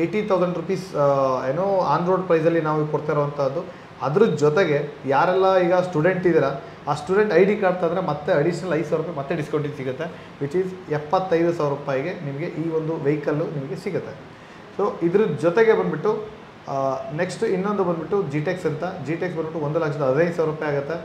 80,000 ರುಪೀಸ್ ಏನೋ ಆನ್ ರೋಡ್ ಪ್ರೈಸಲ್ಲಿ ನಾವು ಕೊಡ್ತಾ ಇರೋವಂಥದ್ದು. ಅದ್ರ ಜೊತೆಗೆ ಯಾರೆಲ್ಲ ಈಗ ಸ್ಟೂಡೆಂಟ್ ಇದ್ದೀರಾ, ಆ ಸ್ಟೂಡೆಂಟ್ ID ಕಾರ್ಡ್ ತಂದರೆ ಮತ್ತೆ ಅಡಿಷ್ನಲ್ 5,000 ರೂಪಾಯಿ ಮತ್ತೆ ಡಿಸ್ಕೌಂಟಿಗೆ ಸಿಗುತ್ತೆ, ವಿಚ್ ಈಸ್ 75,000 ರೂಪಾಯಿಗೆ ನಿಮಗೆ ಈ ಒಂದು ವೆಹಿಕಲ್ಲು ನಿಮಗೆ ಸಿಗುತ್ತೆ. ಸೊ ಇದ್ರ ಜೊತೆಗೆ ಬಂದುಬಿಟ್ಟು ನೆಕ್ಸ್ಟ್ ಇನ್ನೊಂದು ಬಂದುಬಿಟ್ಟು ಜಿಟೆಕ್ಸ್ ಅಂತ. ಜಿಟೆಕ್ಸ್ ಬಂದುಬಿಟ್ಟು 1,15,000 ರೂಪಾಯಿ ಆಗುತ್ತೆ.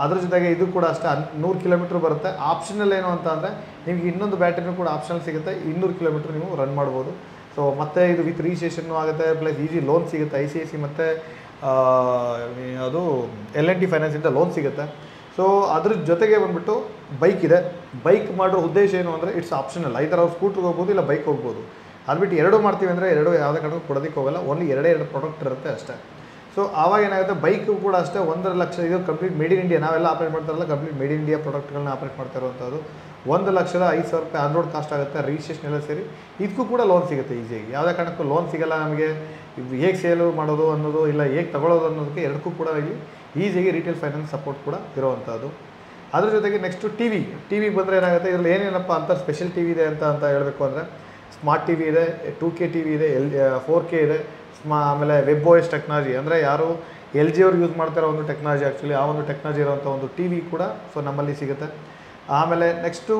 ಅದ್ರ ಜೊತೆಗೆ ಇದು ಕೂಡ ಅಷ್ಟೇ 100 ಕಿಲೋಮೀಟ್ರ್ ಬರುತ್ತೆ. ಆಪ್ಷನಲ್ ಏನು ಅಂತ ಅಂದರೆ ನಿಮಗೆ ಇನ್ನೊಂದು ಬ್ಯಾಟ್ರಿನೂ ಕೂಡ ಆಪ್ಷನಲ್ ಸಿಗುತ್ತೆ. 200 ಕಿಲೋಮೀಟ್ರ್ ನೀವು ರನ್ ಮಾಡ್ಬೋದು. ಸೊ ಮತ್ತು ಇದು ವಿತ್ ರಿಜಿಸ್ಟ್ರೇಷನ್ನು ಆಗುತ್ತೆ, ಪ್ಲಸ್ ಈಸಿ ಲೋನ್ ಸಿಗುತ್ತೆ. ICICI ಮತ್ತು ಅದು L&T ಫೈನಾನ್ಸಿಂದ ಲೋನ್ ಸಿಗುತ್ತೆ. ಸೊ ಅದ್ರ ಜೊತೆಗೆ ಬಂದುಬಿಟ್ಟು ಬೈಕ್ ಇದೆ. ಬೈಕ್ ಮಾಡೋ ಉದ್ದೇಶ ಏನು ಅಂದರೆ ಇಟ್ಸ್ ಆಪ್ಷನಲ್. ಐದರ ಸ್ಕೂಟ್ರಿಗೆ ಹೋಗ್ಬೋದು, ಇಲ್ಲ ಬೈಕ್ ಹೋಗ್ಬೋದು. ಅದು ಬಿಟ್ಟು ಎರಡೂ ಮಾಡ್ತೀವಿ ಅಂದರೆ ಎರಡು ಯಾವುದೇ ಕಾರಣಕ್ಕೂ ಕೊಡೋದಕ್ಕೆ ಹೋಗಲ್ಲ. ಓನ್ಲಿ ಎರಡೇ ಪ್ರಾಡಕ್ಟ್ ಇರುತ್ತೆ ಅಷ್ಟೇ. ಸೊ ಆವಾಗ ಏನಾಗುತ್ತೆ, ಬೈಕು ಕೂಡ ಅಷ್ಟೇ 1 ಲಕ್ಷ. ಇದು ಕಂಪ್ಲೀಟ್ ಮೇಡ್ ಇನ್ ಇಂಡಿಯಾ, ನಾವೆಲ್ಲ ಆಪ್ರೇಟ್ ಮಾಡ್ತಾರಲ್ಲ, ಕಂಪ್ಲೀಟ್ ಮೇಡ್ ಇನ್ ಇಂಡಿಯಾ ಪ್ರಾಡಕ್ಟ್ಗಳನ್ನ ಆಪ್ರೇಟ್ ಮಾಡ್ತಾ ಇರುವಂಥದ್ದು. 1,05,000 ರೂಪಾಯಿ ಆನ್ ರೋಡ್ ಕಾಸ್ಟ್ ಆಗುತ್ತೆ, ರಿಜಿಸ್ಟ್ರೇಷನ್ ಎಲ್ಲ ಸೇರಿ. ಇದಕ್ಕೂ ಕೂಡ ಲೋನ್ ಸಿಗುತ್ತೆ ಈಸಿಯಾಗಿ. ಯಾವುದೇ ಕಾರಣಕ್ಕೂ ಲೋನ್ ಸಿಗಲ್ಲ ನಮಗೆ. ಇದು ಹೇಗೆ ಸೇಲು ಮಾಡೋದು ಅನ್ನೋದು, ಇಲ್ಲ ಹೇಗೆ ತಗೊಳ್ಳೋದು ಅನ್ನೋದಕ್ಕೆ ಎರಡಕ್ಕೂ ಕೂಡ ಇಲ್ಲಿ ಈಸಿಯಾಗಿ ರೀಟೇಲ್ ಫೈನಾನ್ಸ್ ಸಪೋರ್ಟ್ ಕೂಡ ಇರುವಂಥದ್ದು. ಅದ್ರ ಜೊತೆಗೆ ನೆಕ್ಸ್ಟು ಟಿ ವಿ ಬಂದರೆ ಏನಾಗುತ್ತೆ, ಇದರಲ್ಲಿ ಏನೇನಪ್ಪ ಅಂತ ಸ್ಪೆಷಲ್ ಟಿ ವಿ ಇದೆ ಅಂತ ಹೇಳಬೇಕು ಅಂದರೆ, ಸ್ಮಾರ್ಟ್ ಟಿ ವಿ ಇದೆ, 2K ಟಿ ವಿ ಇದೆ, 4K ಇದೆ, ಆಮೇಲೆ ವೆಬ್ OS ಟೆಕ್ನಾಲಜಿ, ಅಂದರೆ ಯಾರು LG ಅವರು ಯೂಸ್ ಮಾಡ್ತಾರೋ ಒಂದು ಟೆಕ್ನಾಲಜಿ, ಆ್ಯಕ್ಚುಲಿ ಆ ಒಂದು ಟೆಕ್ನಾಲಜಿ ಇರೋವಂಥ ಒಂದು ಟಿ ವಿ ಕೂಡ ಸೊ ನಮ್ಮಲ್ಲಿ ಸಿಗುತ್ತೆ. ಆಮೇಲೆ ನೆಕ್ಸ್ಟು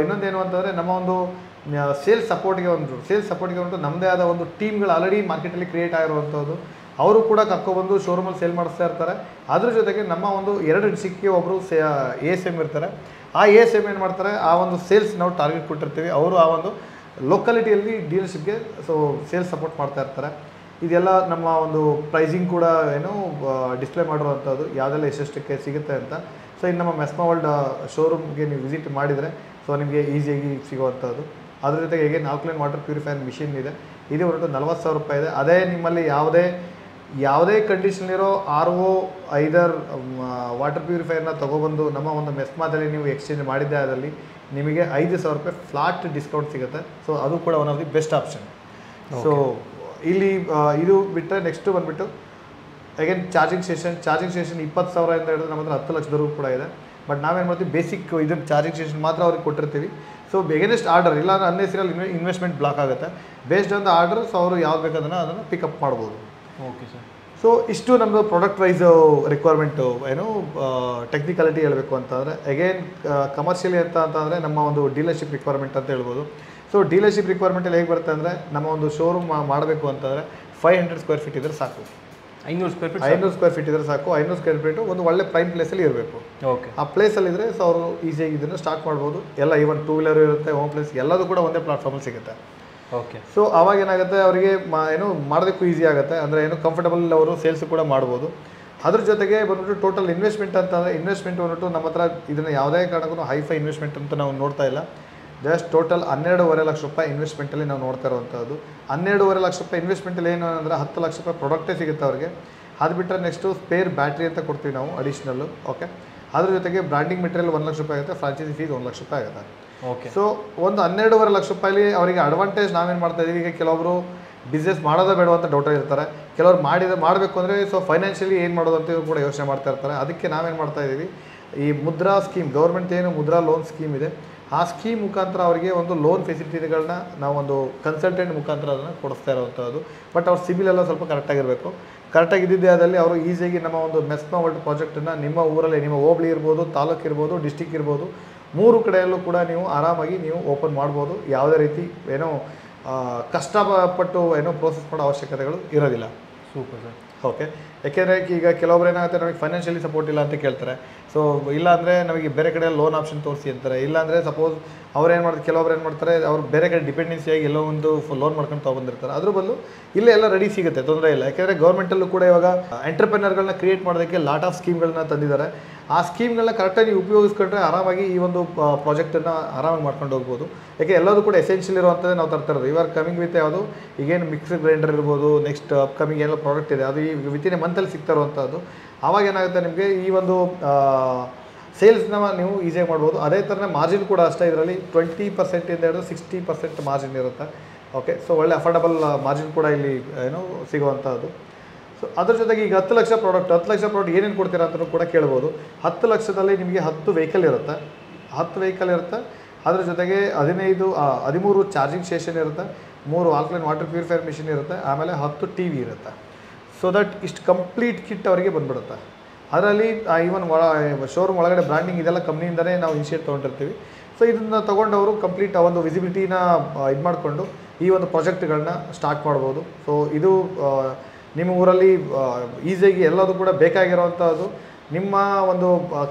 ಇನ್ನೊಂದೇನು ಅಂತಂದರೆ, ನಮ್ಮ ಒಂದು ಸೇಲ್ಸ್ ಸಪೋರ್ಟ್ಗೆ ಒಂದು ನಮ್ಮದೇ ಆದ ಒಂದು ಟೀಮ್ಗಳು ಆಲ್ರೆಡಿ ಮಾರ್ಕೆಟಲ್ಲಿ ಕ್ರಿಯೇಟ್ ಆಗಿರುವಂಥದ್ದು. ಅವರು ಕೂಡ ಕರ್ಕೊಬಂದು ಶೋರೂಮಲ್ಲಿ ಸೇಲ್ ಮಾಡಿಸ್ತಾ ಇರ್ತಾರೆ. ಅದ್ರ ಜೊತೆಗೆ ನಮ್ಮ ಒಂದು 2 ಡಿಸ್ಟ್ರಿಕ್ಗೆ ಒಬ್ಬರು ASM ಇರ್ತಾರೆ. ಆ ASM ಏನು ಮಾಡ್ತಾರೆ, ಆ ಒಂದು ಸೇಲ್ಸ್ ನಾವು ಟಾರ್ಗೆಟ್ ಕೊಟ್ಟಿರ್ತೀವಿ. ಅವರು ಆ ಒಂದು ಲೋಕಾಲಿಟಿಯಲ್ಲಿ ಡೀಲರ್ಶಿಪ್ಗೆ ಸೊ ಸೇಲ್ಸ್ ಸಪೋರ್ಟ್ ಮಾಡ್ತಾ ಇರ್ತಾರೆ. ಇದೆಲ್ಲ ನಮ್ಮ ಒಂದು ಪ್ರೈಸಿಂಗ್ ಕೂಡ ಏನು ಡಿಸ್ಪ್ಲೇ ಮಾಡಿರುವಂಥದ್ದು, ಯಾವುದೆಲ್ಲ ಎಷ್ಟೆಷ್ಟಕ್ಕೆ ಸಿಗುತ್ತೆ ಅಂತ. ಸೊ ಇನ್ನು ನಮ್ಮ ಮೆಸ್ಮಾ ವರ್ಲ್ಡ್ ಶೋರೂಮ್ಗೆ ನೀವು ವಿಸಿಟ್ ಮಾಡಿದರೆ ಸೊ ನಿಮಗೆ ಈಸಿಯಾಗಿ ಸಿಗುವಂಥದ್ದು. ಅದ್ರ ಜೊತೆಗೆ ಹೇಗೆ ಆಲ್ಕಲೈನ್ ವಾಟರ್ ಪ್ಯೂರಿಫೈಯರ್ ಮಿಷಿನ್ ಇದೆ. ಇದು ಹೊರಟು 40,000 ರೂಪಾಯಿ ಇದೆ. ಅದೇ ನಿಮ್ಮಲ್ಲಿ ಯಾವುದೇ ಕಂಡೀಷನ್ಲಿರೋ RO ಐದರ್ ವಾಟರ್ ಪ್ಯೂರಿಫೈಯರ್ನ ತೊಗೊಬಂದು ನಮ್ಮ ಒಂದು ಮೆಸ್ಮಾದಲ್ಲಿ ನೀವು ಎಕ್ಸ್ಚೇಂಜ್ ಮಾಡಿದ್ದೆ ಅದರಲ್ಲಿ ನಿಮಗೆ 5,000 ರೂಪಾಯಿ ಫ್ಲಾಟ್ ಡಿಸ್ಕೌಂಟ್ ಸಿಗುತ್ತೆ. ಸೊ ಅದು ಕೂಡ one of the best option. So ಇಲ್ಲಿ ಇದು ಬಿಟ್ಟರೆ ನೆಕ್ಸ್ಟು ಬಂದುಬಿಟ್ಟು ಅಗೇನ್ ಚಾರ್ಜಿಂಗ್ ಸ್ಟೇಷನ್ 20,000 ಇಂದ ಹಿಡಿದು ನಮ್ಮ ಹತ್ರ 10 ಲಕ್ಷದವರೆಗೂ ಕೂಡ ಇದೆ. ಬಟ್ ನಾವೇನು ಮಾಡ್ತೀವಿ, ಬೇಸಿಕ್ ಇದನ್ನು ಚಾರ್ಜಿಂಗ್ ಸ್ಟೇಷನ್ ಮಾತ್ರ ಅವ್ರಿಗೆ ಕೊಟ್ಟಿರ್ತೀವಿ. ಸೊ ಎಗೇನೆಸ್ಟ್ ಆರ್ಡರ್, ಇಲ್ಲಾಂದ್ರೆ ಅನ್ನೆಸರಿಯಲ್ ಇನ್ವೆಸ್ಟ್ಮೆಂಟ್ ಬ್ಲಾಕ್ ಆಗುತ್ತೆ. Based on the order, so ಅವರು ಯಾವ್ದು ಬೇಕದನ್ನು ಅದನ್ನು ಪಿಕಪ್ ಮಾಡ್ಬೋದು. Okay sir. ಸೊ ಇಷ್ಟು ನಮ್ಮದು ಪ್ರಾಡಕ್ಟ್ ವೈಸ್ ರಿಕ್ವೈರ್ಮೆಂಟು. ಏನು ಟೆಕ್ನಿಕಾಲಿಟಿ ಹೇಳಬೇಕು ಅಂತಂದರೆ, ಅಗೇನ್ ಕಮರ್ಷಿಯಲಿ ಅಂತಂದರೆ ನಮ್ಮ ಒಂದು ಡೀಲರ್ಶಿಪ್ ರಿಕ್ವೈರ್ಮೆಂಟ್ ಅಂತ ಹೇಳ್ಬೋದು. ಸೊ ಡೀಲರ್ಶಿಪ್ ರಿಕ್ವೈರ್ಮೆಂಟಲ್ಲಿ ಹೇಗೆ ಬರುತ್ತೆ ಅಂದರೆ, ನಮ್ಮ ಒಂದು ಶೋರೂಮ್ ಮಾಡಬೇಕು ಅಂತಂದರೆ 500 ಸ್ಕ್ವೇರ್ ಫೀಟ್ ಇದ್ರೆ ಸಾಕು. 500 ಸ್ಕ್ವೇರ್ ಫೀಟ್ 500 ಸ್ಕ್ವೇರ್ ಫೀಟ್ ಇದ್ರೆ ಸಾಕು. 500 ಸ್ಕ್ವೇರ್ ಫೀಟು ಒಂದು ಒಳ್ಳೆ ಪ್ರೈಮ್ ಪ್ಲೇಸಲ್ಲಿ ಇರಬೇಕು. ಓಕೆ. ಆ ಪ್ಲೇಸಲ್ಲಿದ್ದರೆ ಸೊ ಅವರು ಈಸಿಯಾಗಿ ಇದನ್ನು ಸ್ಟಾರ್ಟ್ ಮಾಡ್ಬೋದು. ಎಲ್ಲ ಈವನ್ 2 ವೀಲರ್ ಇರುತ್ತೆ, ಹೋಮ್ ಪ್ಲೇಸ್ ಎಲ್ಲದೂ ಕೂಡ ಒಂದೇ ಪ್ಲಾಟ್ಫಾರ್ಮಲ್ಲಿ ಸಿಗುತ್ತೆ. ಓಕೆ. ಸೊ ಆವಾಗ ಏನಾಗುತ್ತೆ, ಅವರಿಗೆ ಏನು ಮಾಡೋದಕ್ಕೂ ಈಸಿ ಆಗುತ್ತೆ. ಅಂದರೆ ಏನು ಕಂಫರ್ಟಬಲ್ ಅವರು ಸೇಲ್ಸ್ ಕೂಡ ಮಾಡ್ಬೋದು. ಅದ್ರ ಜೊತೆಗೆ ಬಂದ್ಬಿಟ್ಟು ಟೋಟಲ್ ಇನ್ವೆಸ್ಟ್ಮೆಂಟ್ ಅಂತಂದರೆ, ಇನ್ವೆಸ್ಟ್ಮೆಂಟ್ ಬಂದ್ಬಿಟ್ಟು ನಮ್ಮ ಹತ್ರ ಇದನ್ನು ಯಾವುದೇ ಕಾರಣಕ್ಕೂ ಹೈಫೈ ಇನ್ವೆಸ್ಟ್ಮೆಂಟ್ ಅಂತ ನಾವು ನೋಡ್ತಾ ಇಲ್ಲ. ಜಸ್ಟ್ ಟೋಟಲ್ 12.5 ಲಕ್ಷ ರೂಪಾಯಿ ಇನ್ವೆಸ್ಟ್ಮೆಂಟಲ್ಲಿ ನಾವು ನೋಡ್ತಾ ಇರುವಂಥದ್ದು. 12.5 ಲಕ್ಷ ರೂಪಾಯಿ ಇನ್ವೆಸ್ಟ್ಮೆಂಟಲ್ಲಿ ಏನು ಅಂದರೆ 10 ಲಕ್ಷ ರೂಪಾಯಿ ಪ್ರಾಡಕ್ಟೇ ಸಿಗುತ್ತೆ ಅವ್ರಿಗೆ. ಅದು ಬಿಟ್ಟರೆ ನೆಕ್ಸ್ಟು ಸ್ಪೇರ್ ಬ್ಯಾಟ್ರಿ ಅಂತ ಕೊಡ್ತೀವಿ ನಾವು ಅಡಿಷ್ನಲ್ಲು. ಓಕೆ. ಅದ್ರ ಜೊತೆಗೆ ಬ್ರ್ಯಾಂಡಿಂಗ್ ಮೆಟೀರಿಯಲ್ 1 ಲಕ್ಷ ರೂಪಾಯಿ ಆಗುತ್ತೆ, ಫ್ರಾಂಚೈಸಿ ಫೀಸ್ 1 ಲಕ್ಷ ರೂಪಾಯಿ ಆಗುತ್ತೆ. ಓಕೆ. ಸೊ ಒಂದು 12.5 ಲಕ್ಷ ರೂಪಾಯಲ್ಲಿ ಅವರಿಗೆ ಅಡ್ವಾಂಟೇಜ್ ನಾವೇನು ಮಾಡ್ತಾ ಇದ್ದೀವಿ, ಈಗ ಕೆಲವೊಬ್ಬರು ಬಿಸ್ನೆಸ್ ಮಾಡೋದೇ ಬೇಡ ಅಂತ ಡೌಟಲ್ಲಿ ಇರ್ತಾರೆ. ಕೆಲವರು ಮಾಡಬೇಕು ಅಂದರೆ ಸೊ ಫೈನಾನ್ಷಿಯಲಿ ಏನು ಮಾಡೋದು ಅಂತ ಕೂಡ ಯೋಚನೆ ಮಾಡ್ತಾ ಇರ್ತಾರೆ. ಅದಕ್ಕೆ ನಾವೇನು ಮಾಡ್ತಾ ಇದ್ದೀವಿ, ಈ ಮುದ್ರಾ ಸ್ಕೀಮ್, ಗೌರ್ಮೆಂಟ್ ಏನು ಮುದ್ರಾ ಲೋನ್ ಸ್ಕೀಮ್ ಇದೆ, ಆ ಸ್ಕೀಮ್ ಮುಖಾಂತರ ಅವರಿಗೆ ಒಂದು ಲೋನ್ ಫೆಸಿಲಿಟಿಗಳನ್ನ ನಾವು ಒಂದು ಕನ್ಸಲ್ಟೆಂಟ್ ಮುಖಾಂತರ ಅದನ್ನು ಕೊಡಿಸ್ತಾ ಇರುವಂಥದ್ದು. ಬಟ್ ಅವ್ರ ಸಿಬಿಲ್ ಎಲ್ಲ ಸ್ವಲ್ಪ ಕರೆಕ್ಟಾಗಿರಬೇಕು. ಕರೆಕ್ಟಾಗಿದ್ದಿದ್ದೇ ಆದಲ್ಲಿ ಅವರು ಈಸಿಯಾಗಿ ನಮ್ಮ ಒಂದು ಮೆಸ್ಮಾ ವರ್ಲ್ಡ್ ಪ್ರಾಜೆಕ್ಟನ್ನು ನಿಮ್ಮ ಊರಲ್ಲಿ, ನಿಮ್ಮ ಹೋಬಳಿ ಇರ್ಬೋದು, ತಾಲೂಕು ಇರ್ಬೋದು, ಡಿಸ್ಟಿಕ್ ಇರ್ಬೋದು, 3 ಕಡೆಯಲ್ಲೂ ಕೂಡ ನೀವು ಆರಾಮಾಗಿ ನೀವು ಓಪನ್ ಮಾಡ್ಬೋದು. ಯಾವುದೇ ರೀತಿ ಏನೋ ಕಷ್ಟಪಟ್ಟು ಏನೋ ಪ್ರೋಸೆಸ್ ಮಾಡೋ ಅವಶ್ಯಕತೆಗಳು ಇರೋದಿಲ್ಲ. Super sir. ಓಕೆ. ಯಾಕೆಂದರೆ ಈಗ ಕೆಲವೊಬ್ರು ಏನಾಗುತ್ತೆ, ನಮಗೆ ಫೈನಾನ್ಷಿಯಲಿ ಸಪೋರ್ಟ್ ಇಲ್ಲ ಅಂತ ಕೇಳ್ತಾರೆ. ಸೊ ಇಲ್ಲಾಂದರೆ ನಮಗೆ ಬೇರೆ ಕಡೆ ಲೋನ್ ಆಪ್ಷನ್ ತೋರಿಸಿ ಅಂತಾರೆ. ಇಲ್ಲಾಂದರೆ ಸಪೋಸ್ ಅವ್ರು ಏನು ಮಾಡ್ತಾರೆ, ಕೆಲವೊಬ್ರು ಏನು ಮಾಡ್ತಾರೆ, ಅವ್ರು ಬೇರೆ ಕಡೆ ಡಿಪೆಂಡೆನ್ಸಿಯಾಗಿ ಎಲ್ಲೋ ಒಂದು ಲೋನ್ ಮಾಡ್ಕೊಂಡು ತೊಗೊಂಡಿರ್ತಾರೆ. ಅದ್ರ ಬದಲು ಇಲ್ಲೇ ಎಲ್ಲ ರೆಡಿ ಸಿಗುತ್ತೆ, ತೊಂದರೆ ಇಲ್ಲ. ಯಾಕೆಂದರೆ ಗೌರ್ಮೆಂಟಲ್ಲೂ ಕೂಡ ಇವಾಗ ಎಂಟರ್ಪ್ರೆನರ್ಗಳನ್ನ ಕ್ರಿಯೇಟ್ ಮಾಡೋದಕ್ಕೆ ಲಾಟ್ ಆಫ್ ಸ್ಕೀಮ್ಗಳನ್ನ ತಂದಿದ್ದಾರೆ. ಆ ಸ್ಕೀಮ್ಗಳನ್ನ ಕರೆಕ್ಟಾಗಿ ನೀವು ಉಪಯೋಗಿಸ್ಕೊಂಡ್ರೆ ಆರಾಮಾಗಿ ಈ ಒಂದು ಪ್ರಾಜೆಕ್ಟನ್ನು ಆರಾಮಾಗಿ ಮಾಡ್ಕೊಂಡು ಹೋಗ್ಬೋದು. ಯಾಕೆ ಎಲ್ಲದೂ ಕೂಡ ಎಸೆನ್ಷಿಯಲ್ ಇರುವಂಥದ್ದೇ ನಾವು ತರ್ತಾ ಇರೋದು. ಇವಾಗ ಕಮಿಂಗ್ ವಿತ್ ಯಾವುದು, ಈಗೇನು ಮಿಕ್ಸರ್ ಗ್ರೈಂಡರ್ ಇರ್ಬೋದು, ನೆಕ್ಸ್ಟ್ ಅಪ್ಕಮಿಂಗ್ ಏನೋ ಪ್ರಾಡಕ್ಟ್ ಇದೆ, ಅದು ಈ ವಿತಿನ್ ಎ ಮಂತಲ್ಲಿ ಸಿಗ್ತಾ ಇರುವಂಥದ್ದು. ಆವಾಗ ಏನಾಗುತ್ತೆ, ನಿಮಗೆ ಈ ಒಂದು ಸೇಲ್ಸ್ನ ನೀವು ಈಸಿಯಾಗಿ ಮಾಡ್ಬೋದು. ಅದೇ ಥರನೇ ಮಾರ್ಜಿನ್ ಕೂಡ ಅಷ್ಟೇ. ಇದರಲ್ಲಿ 20% ಇಂದ ಹಿಡಿದು 60% ಮಾರ್ಜಿನ್ ಇರುತ್ತೆ. ಓಕೆ. ಸೊ ಒಳ್ಳೆ ಅಫೋರ್ಡಬಲ್ ಮಾರ್ಜಿನ್ ಕೂಡ ಇಲ್ಲಿ ಏನೋ ಸಿಗುವಂಥದ್ದು. ಸೊ ಅದ್ರ ಜೊತೆಗೆ ಈಗ 10 ಲಕ್ಷ ಪ್ರಾಡಕ್ಟ್ ಏನೇನು ಕೊಡ್ತೀರಾ ಅಂತಲೂ ಕೂಡ ಕೇಳ್ಬೋದು. 10 ಲಕ್ಷದಲ್ಲಿ ನಿಮಗೆ 10 ವೆಹಿಕಲ್ ಇರುತ್ತೆ. ಅದ್ರ ಜೊತೆಗೆ 13 ಚಾರ್ಜಿಂಗ್ ಸ್ಟೇಷನ್ ಇರುತ್ತೆ, 3 ಆಲ್ಕಲೈನ್ ವಾಟರ್ ಪ್ಯೂರಿಫೈಯರ್ ಮಿಷಿನ್ ಇರುತ್ತೆ, ಆಮೇಲೆ 10 ಟಿ ವಿ ಇರುತ್ತೆ. ಸೊ ದಟ್ ಇಷ್ಟು ಕಂಪ್ಲೀಟ್ ಕಿಟ್ ಅವರಿಗೆ ಬಂದುಬಿಡುತ್ತೆ. ಅದರಲ್ಲಿ ಈವನ್ ಶೋರೂಮ್ ಒಳಗಡೆ ಬ್ರ್ಯಾಂಡಿಂಗ್ ಇದೆಲ್ಲ ಕಂಪ್ನಿಯಿಂದಲೇ ನಾವು ಇನಿಷಿಯೇಟ್ ತೊಗೊಂಡಿರ್ತೀವಿ. ಸೊ ಇದನ್ನು ತೊಗೊಂಡವರು ಕಂಪ್ಲೀಟ್ ಆ ಒಂದು ವಿಸಿಬಿಲಿಟಿನ ಇದು ಮಾಡಿಕೊಂಡು ಈ ಒಂದು ಪ್ರಾಜೆಕ್ಟ್ಗಳನ್ನ ಸ್ಟಾರ್ಟ್ ಮಾಡ್ಬೋದು. ಸೊ ಇದು ನಿಮ್ಮ ಊರಲ್ಲಿ ಈಸಿಯಾಗಿ ಎಲ್ಲದೂ ಕೂಡ ಬೇಕಾಗಿರೋವಂಥದ್ದು ನಿಮ್ಮ ಒಂದು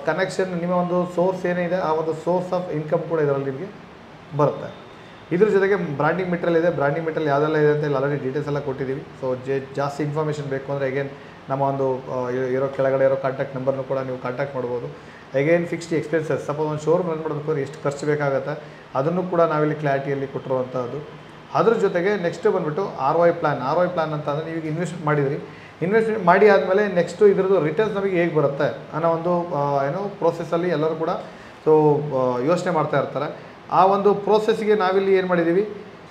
ಕನೆಕ್ಷನ್, ನಿಮ್ಮ ಒಂದು ಸೋರ್ಸ್ ಏನಿದೆ ಆ ಒಂದು ಸೋರ್ಸ್ ಆಫ್ ಇನ್ಕಮ್ ಕೂಡ ಇದರಲ್ಲಿ ನಿಮಗೆ ಬರುತ್ತೆ. ಇದ್ರ ಜೊತೆಗೆ ಬ್ರ್ಯಾಂಡಿಂಗ್ ಮೆಟೀರಿಯಲ್ ಇದೆ. ಬ್ರ್ಯಾಂಡಿಂಗ್ ಮೆಟೀರಿಯಲ್ ಯಾವುದೆಲ್ಲ ಇದೆ ಅಂತ ಇಲ್ಲಿ ಆಲ್ರೆಡಿ ಡೀಟೇಲ್ಸ್ ಎಲ್ಲ ಕೊಟ್ಟಿದ್ದೀವಿ. ಸೊ ಜಾಸ್ತಿ ಇನ್ಫಾರ್ಮೇಷನ್ ಬೇಕು ಅಂದರೆ ಅಗೇನ್ ನಮ್ಮ ಒಂದು ಇರೋ ಕೆಳಗಡೆ ಇರೋ ಕಾಂಟ್ಯಾಕ್ಟ್ ನಂಬರ್ನು ಕೂಡ ನೀವು ಕಾಂಟ್ಯಾಕ್ಟ್ ಮಾಡ್ಬೋದು. ಅಗೇನ್ ಫಿಕ್ಸ್ಡ್ ಎಕ್ಸ್ಪೆನ್ಸಸ್, ಸಪೋಸ್ ಒಂದು ಶೋರೂಮ್ ರನ್ ಮಾಡಬೇಕಾದ್ರೆ ಎಷ್ಟು ಖರ್ಚು ಬೇಕಾಗುತ್ತೆ ಅದನ್ನು ಕೂಡ ನಾವಿಲ್ಲಿ ಕ್ಲಾರಿಟಿಯಲ್ಲಿ ಕೊಟ್ಟಿರುವಂಥದ್ದು. ಅದ್ರ ಜೊತೆಗೆ ನೆಕ್ಸ್ಟ್ ಬಂದುಬಿಟ್ಟು ROI ಪ್ಲ್ಯಾನ್. ROI ಪ್ಲ್ಯಾನ್ ಅಂತ ಅಂದರೆ ನೀವು ಇನ್ವೆಸ್ಟ್ ಮಾಡಿದಿರಿ, ಇನ್ವೆಸ್ಟ್ಮೆಂಟ್ ಮಾಡಿ ಆದಮೇಲೆ ನೆಕ್ಸ್ಟು ಇದ್ರದ್ದು ರಿಟರ್ನ್ಸ್ ನಮಗೆ ಹೇಗೆ ಬರುತ್ತೆ ಅನ್ನೋ ಒಂದು ಪ್ರೋಸೆಸ್ಸಲ್ಲಿ ಎಲ್ಲರೂ ಕೂಡ ಸೊ ಯೋಚನೆ ಮಾಡ್ತಾ ಇರ್ತಾರೆ. ಆ ಒಂದು ಪ್ರೋಸೆಸ್ಗೆ ನಾವಿಲ್ಲಿ ಏನು ಮಾಡಿದ್ದೀವಿ,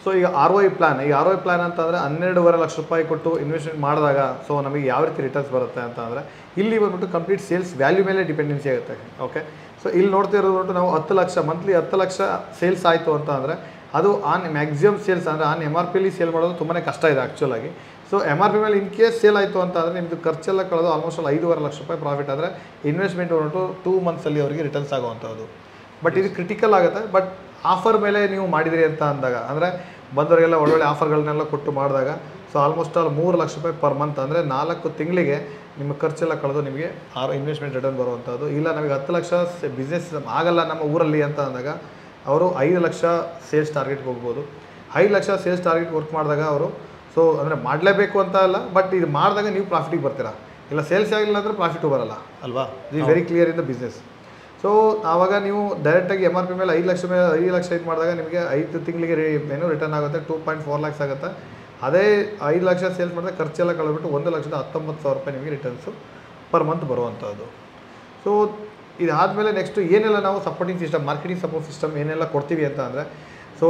ಸೊ ಈಗ ROI ಪ್ಲ್ಯಾನ್. ಈ ROI ಪ್ಲ್ಯಾನ್ ಅಂತಂದರೆ 12.5 ಲಕ್ಷ ರೂಪಾಯಿ ಕೊಟ್ಟು ಇನ್ವೆಸ್ಟ್ಮೆಂಟ್ ಮಾಡಿದಾಗ ಸೊ ನಮಗೆ ಯಾವ ರೀತಿ ರಿಟರ್ನ್ಸ್ ಬರುತ್ತೆ ಅಂತ ಅಂದರೆ ಇಲ್ಲಿ ಬಂದ್ಬಿಟ್ಟು ಕಂಪ್ಲೀಟ್ ಸೇಲ್ಸ್ ವ್ಯಾಲ್ಯೂ ಮೇಲೆ ಡಿಪೆಂಡೆನ್ಸಿ ಆಗುತ್ತೆ. ಓಕೆ, ಸೊ ಇಲ್ಲಿ ನೋಡ್ತಾ ಇರೋದು ನಾವು 10 ಲಕ್ಷ ಮಂತ್ಲಿ 10 ಲಕ್ಷ ಸೇಲ್ಸ್ ಆಯಿತು ಅಂತ ಅಂದರೆ ಅದು ಆನ್ ಮ್ಯಾಕ್ಸಿಮಮ್ ಸೇಲ್ಸ್ ಅಂದರೆ ಆನ್ MRPಲಿ ಸೇಲ್ ಮಾಡೋದು ತುಂಬಾ ಕಷ್ಟ ಇದೆ ಆ್ಯಕ್ಚುಲಾಗಿ. ಸೊ MRP ಮೇಲೆ ಇನ್ ಕೇಸ್ ಸೇಲ್ ಆಯಿತು ಅಂತ ಅಂದರೆ ನಿಮ್ಮದು ಖರ್ಚೆಲ್ಲ ಕಳೆದು ಆಲ್ಮೋಸ್ಟ್ 5.5 ಲಕ್ಷ ರೂಪಾಯಿ ಪ್ರಾಫಿಟ್ ಆದರೆ ಇನ್ವೆಸ್ಟ್ಮೆಂಟ್ ಬಂದ್ಬಿಟ್ಟು 2 ಮಂತ್ಸಲ್ಲಿ ಅವರಿಗೆ ರಿಟರ್ನ್ಸ್ ಆಗುವಂಥದ್ದು. ಬಟ್ ಇದು ಕ್ರಿಟಿಕಲ್ ಆಗುತ್ತೆ. ಬಟ್ ಆಫರ್ ಮೇಲೆ ನೀವು ಮಾಡಿದಿರಿ ಅಂತ ಅಂದಾಗ ಅಂದರೆ ಬಂದವರಿಗೆಲ್ಲ ಒಳ್ಳೊಳ್ಳೆ ಆಫರ್ಗಳನ್ನೆಲ್ಲ ಕೊಟ್ಟು ಮಾಡಿದಾಗ ಸೊ ಆಲ್ಮೋಸ್ಟ್ 3 ಲಕ್ಷ ರೂಪಾಯಿ ಪರ್ ಮಂತ್ ಅಂದರೆ 4 ತಿಂಗಳಿಗೆ ನಿಮ್ಮ ಖರ್ಚೆಲ್ಲ ಕಳೆದು ನಿಮಗೆ ಇನ್ವೆಸ್ಟ್ಮೆಂಟ್ ರಿಟರ್ನ್ ಬರುವಂಥದ್ದು. ಇಲ್ಲ ನಮಗೆ 10 ಲಕ್ಷ ಬಿಸ್ನೆಸ್ ಆಗಲ್ಲ ನಮ್ಮ ಊರಲ್ಲಿ ಅಂತ ಅಂದಾಗ ಅವರು 5 ಲಕ್ಷ ಸೇಲ್ಸ್ ಟಾರ್ಗೆಟ್ಗೆ ಹೋಗ್ಬೋದು. 5 ಲಕ್ಷ ಸೇಲ್ಸ್ ಟಾರ್ಗೆಟ್ ವರ್ಕ್ ಮಾಡಿದಾಗ ಅವರು ಸೊ ಅಂದರೆ ಮಾಡಲೇಬೇಕು ಅಂತ ಅಲ್ಲ, ಬಟ್ ಇದು ಮಾಡಿದಾಗ ನೀವು ಪ್ರಾಫಿಟಿಗೆ ಬರ್ತೀರಾ. ಇಲ್ಲ ಸೇಲ್ಸ್ ಆಗಿಲ್ಲ ಅಂದರೆ ಪ್ರಾಫಿಟು ಬರಲ್ಲ ಅಲ್ವಾ. ಇದು very clear in the business. So ಆವಾಗ ನೀವು ಡೈರೆಕ್ಟಾಗಿ MRP ಮೇಲೆ 5 ಲಕ್ಷ ಇದು ಮಾಡಿದಾಗ ನಿಮಗೆ 5 ತಿಂಗಳಿಗೆ ರಿಟರ್ನ್ ಆಗುತ್ತೆ, 2.4 ಲ್ಯಾಕ್ಸ್ ಆಗುತ್ತೆ. ಅದೇ 5 ಲಕ್ಷ ಸೇಲ್ಸ್ ಮಾಡಿದಾಗ ಖರ್ಚೆಲ್ಲ ಕಳೆದ್ಬಿಟ್ಟು 1,19,000 ರೂಪಾಯಿ ನಿಮಗೆ ರಿಟರ್ನ್ಸು ಪರ್ ಮಂತ್ ಬರುವಂಥದ್ದು. ಸೊ ಇದಾದಮೇಲೆ ನೆಕ್ಸ್ಟು ಏನೆಲ್ಲ ನಾವು supporting system, marketing support system ಏನೆಲ್ಲ ಕೊಡ್ತೀವಿ ಅಂತ ಅಂದರೆ ಸೊ